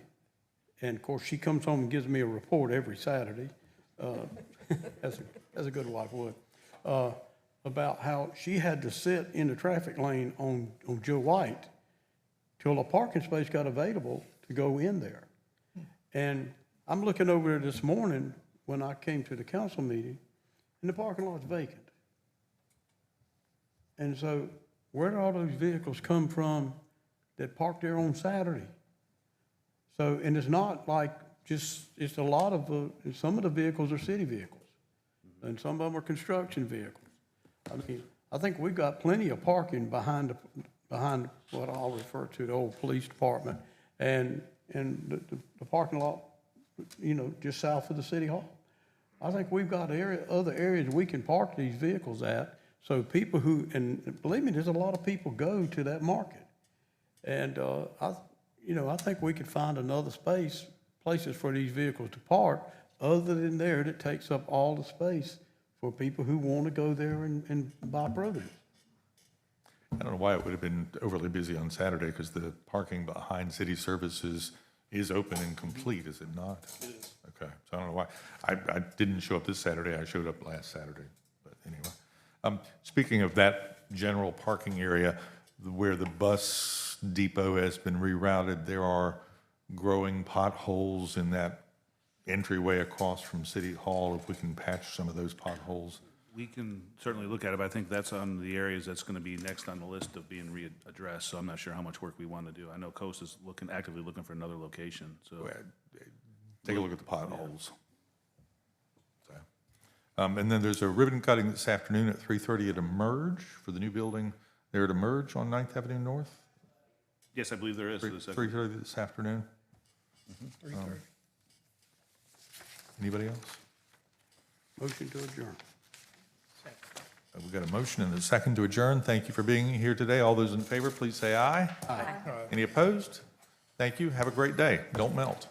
and of course, she comes home and gives me a report every Saturday, as a good wife would, about how she had to sit in the traffic lane on Joe White till a parking space got available to go in there. And I'm looking over there this morning when I came to the council meeting, and the parking lot's vacant. And so where do all those vehicles come from that park there on Saturday? So, and it's not like it's a lot of, some of the vehicles are city vehicles, and some of them are construction vehicles. I mean, I think we've got plenty of parking behind what I'll refer to the old police department and the parking lot, just south of the city hall. I think we've got other areas we can park these vehicles at, so people and believe me, there's a lot of people go to that market. And I think we could find another places for these vehicles to park other than there that takes up all the space for people who want to go there and buy produce. I don't know why it would have been overly busy on Saturday, because the parking behind city services is open and complete, is it not? It is. Okay, so I don't know why. I didn't show up this Saturday, I showed up last Saturday, but anyway. Speaking of that general parking area, where the bus depot has been rerouted, there are growing potholes in that entryway across from City Hall. If we can patch some of those potholes. We can certainly look at it, but I think that's on the areas that's going to be next on the list of being readdressed, so I'm not sure how much work we want to do. I know Coast is actively looking for another location, so. Take a look at the potholes. So, and then there's a ribbon cutting this afternoon at 3:30 at Emerge for the new building there at Emerge on 9th Avenue North. Yes, I believe there is. 3:30 this afternoon. 3:30. Anybody else? Motion to adjourn. We've got a motion and a second to adjourn. Thank you for being here today. All those in favor, please say aye. Aye. Any opposed? Thank you. Have a great day. Don't melt.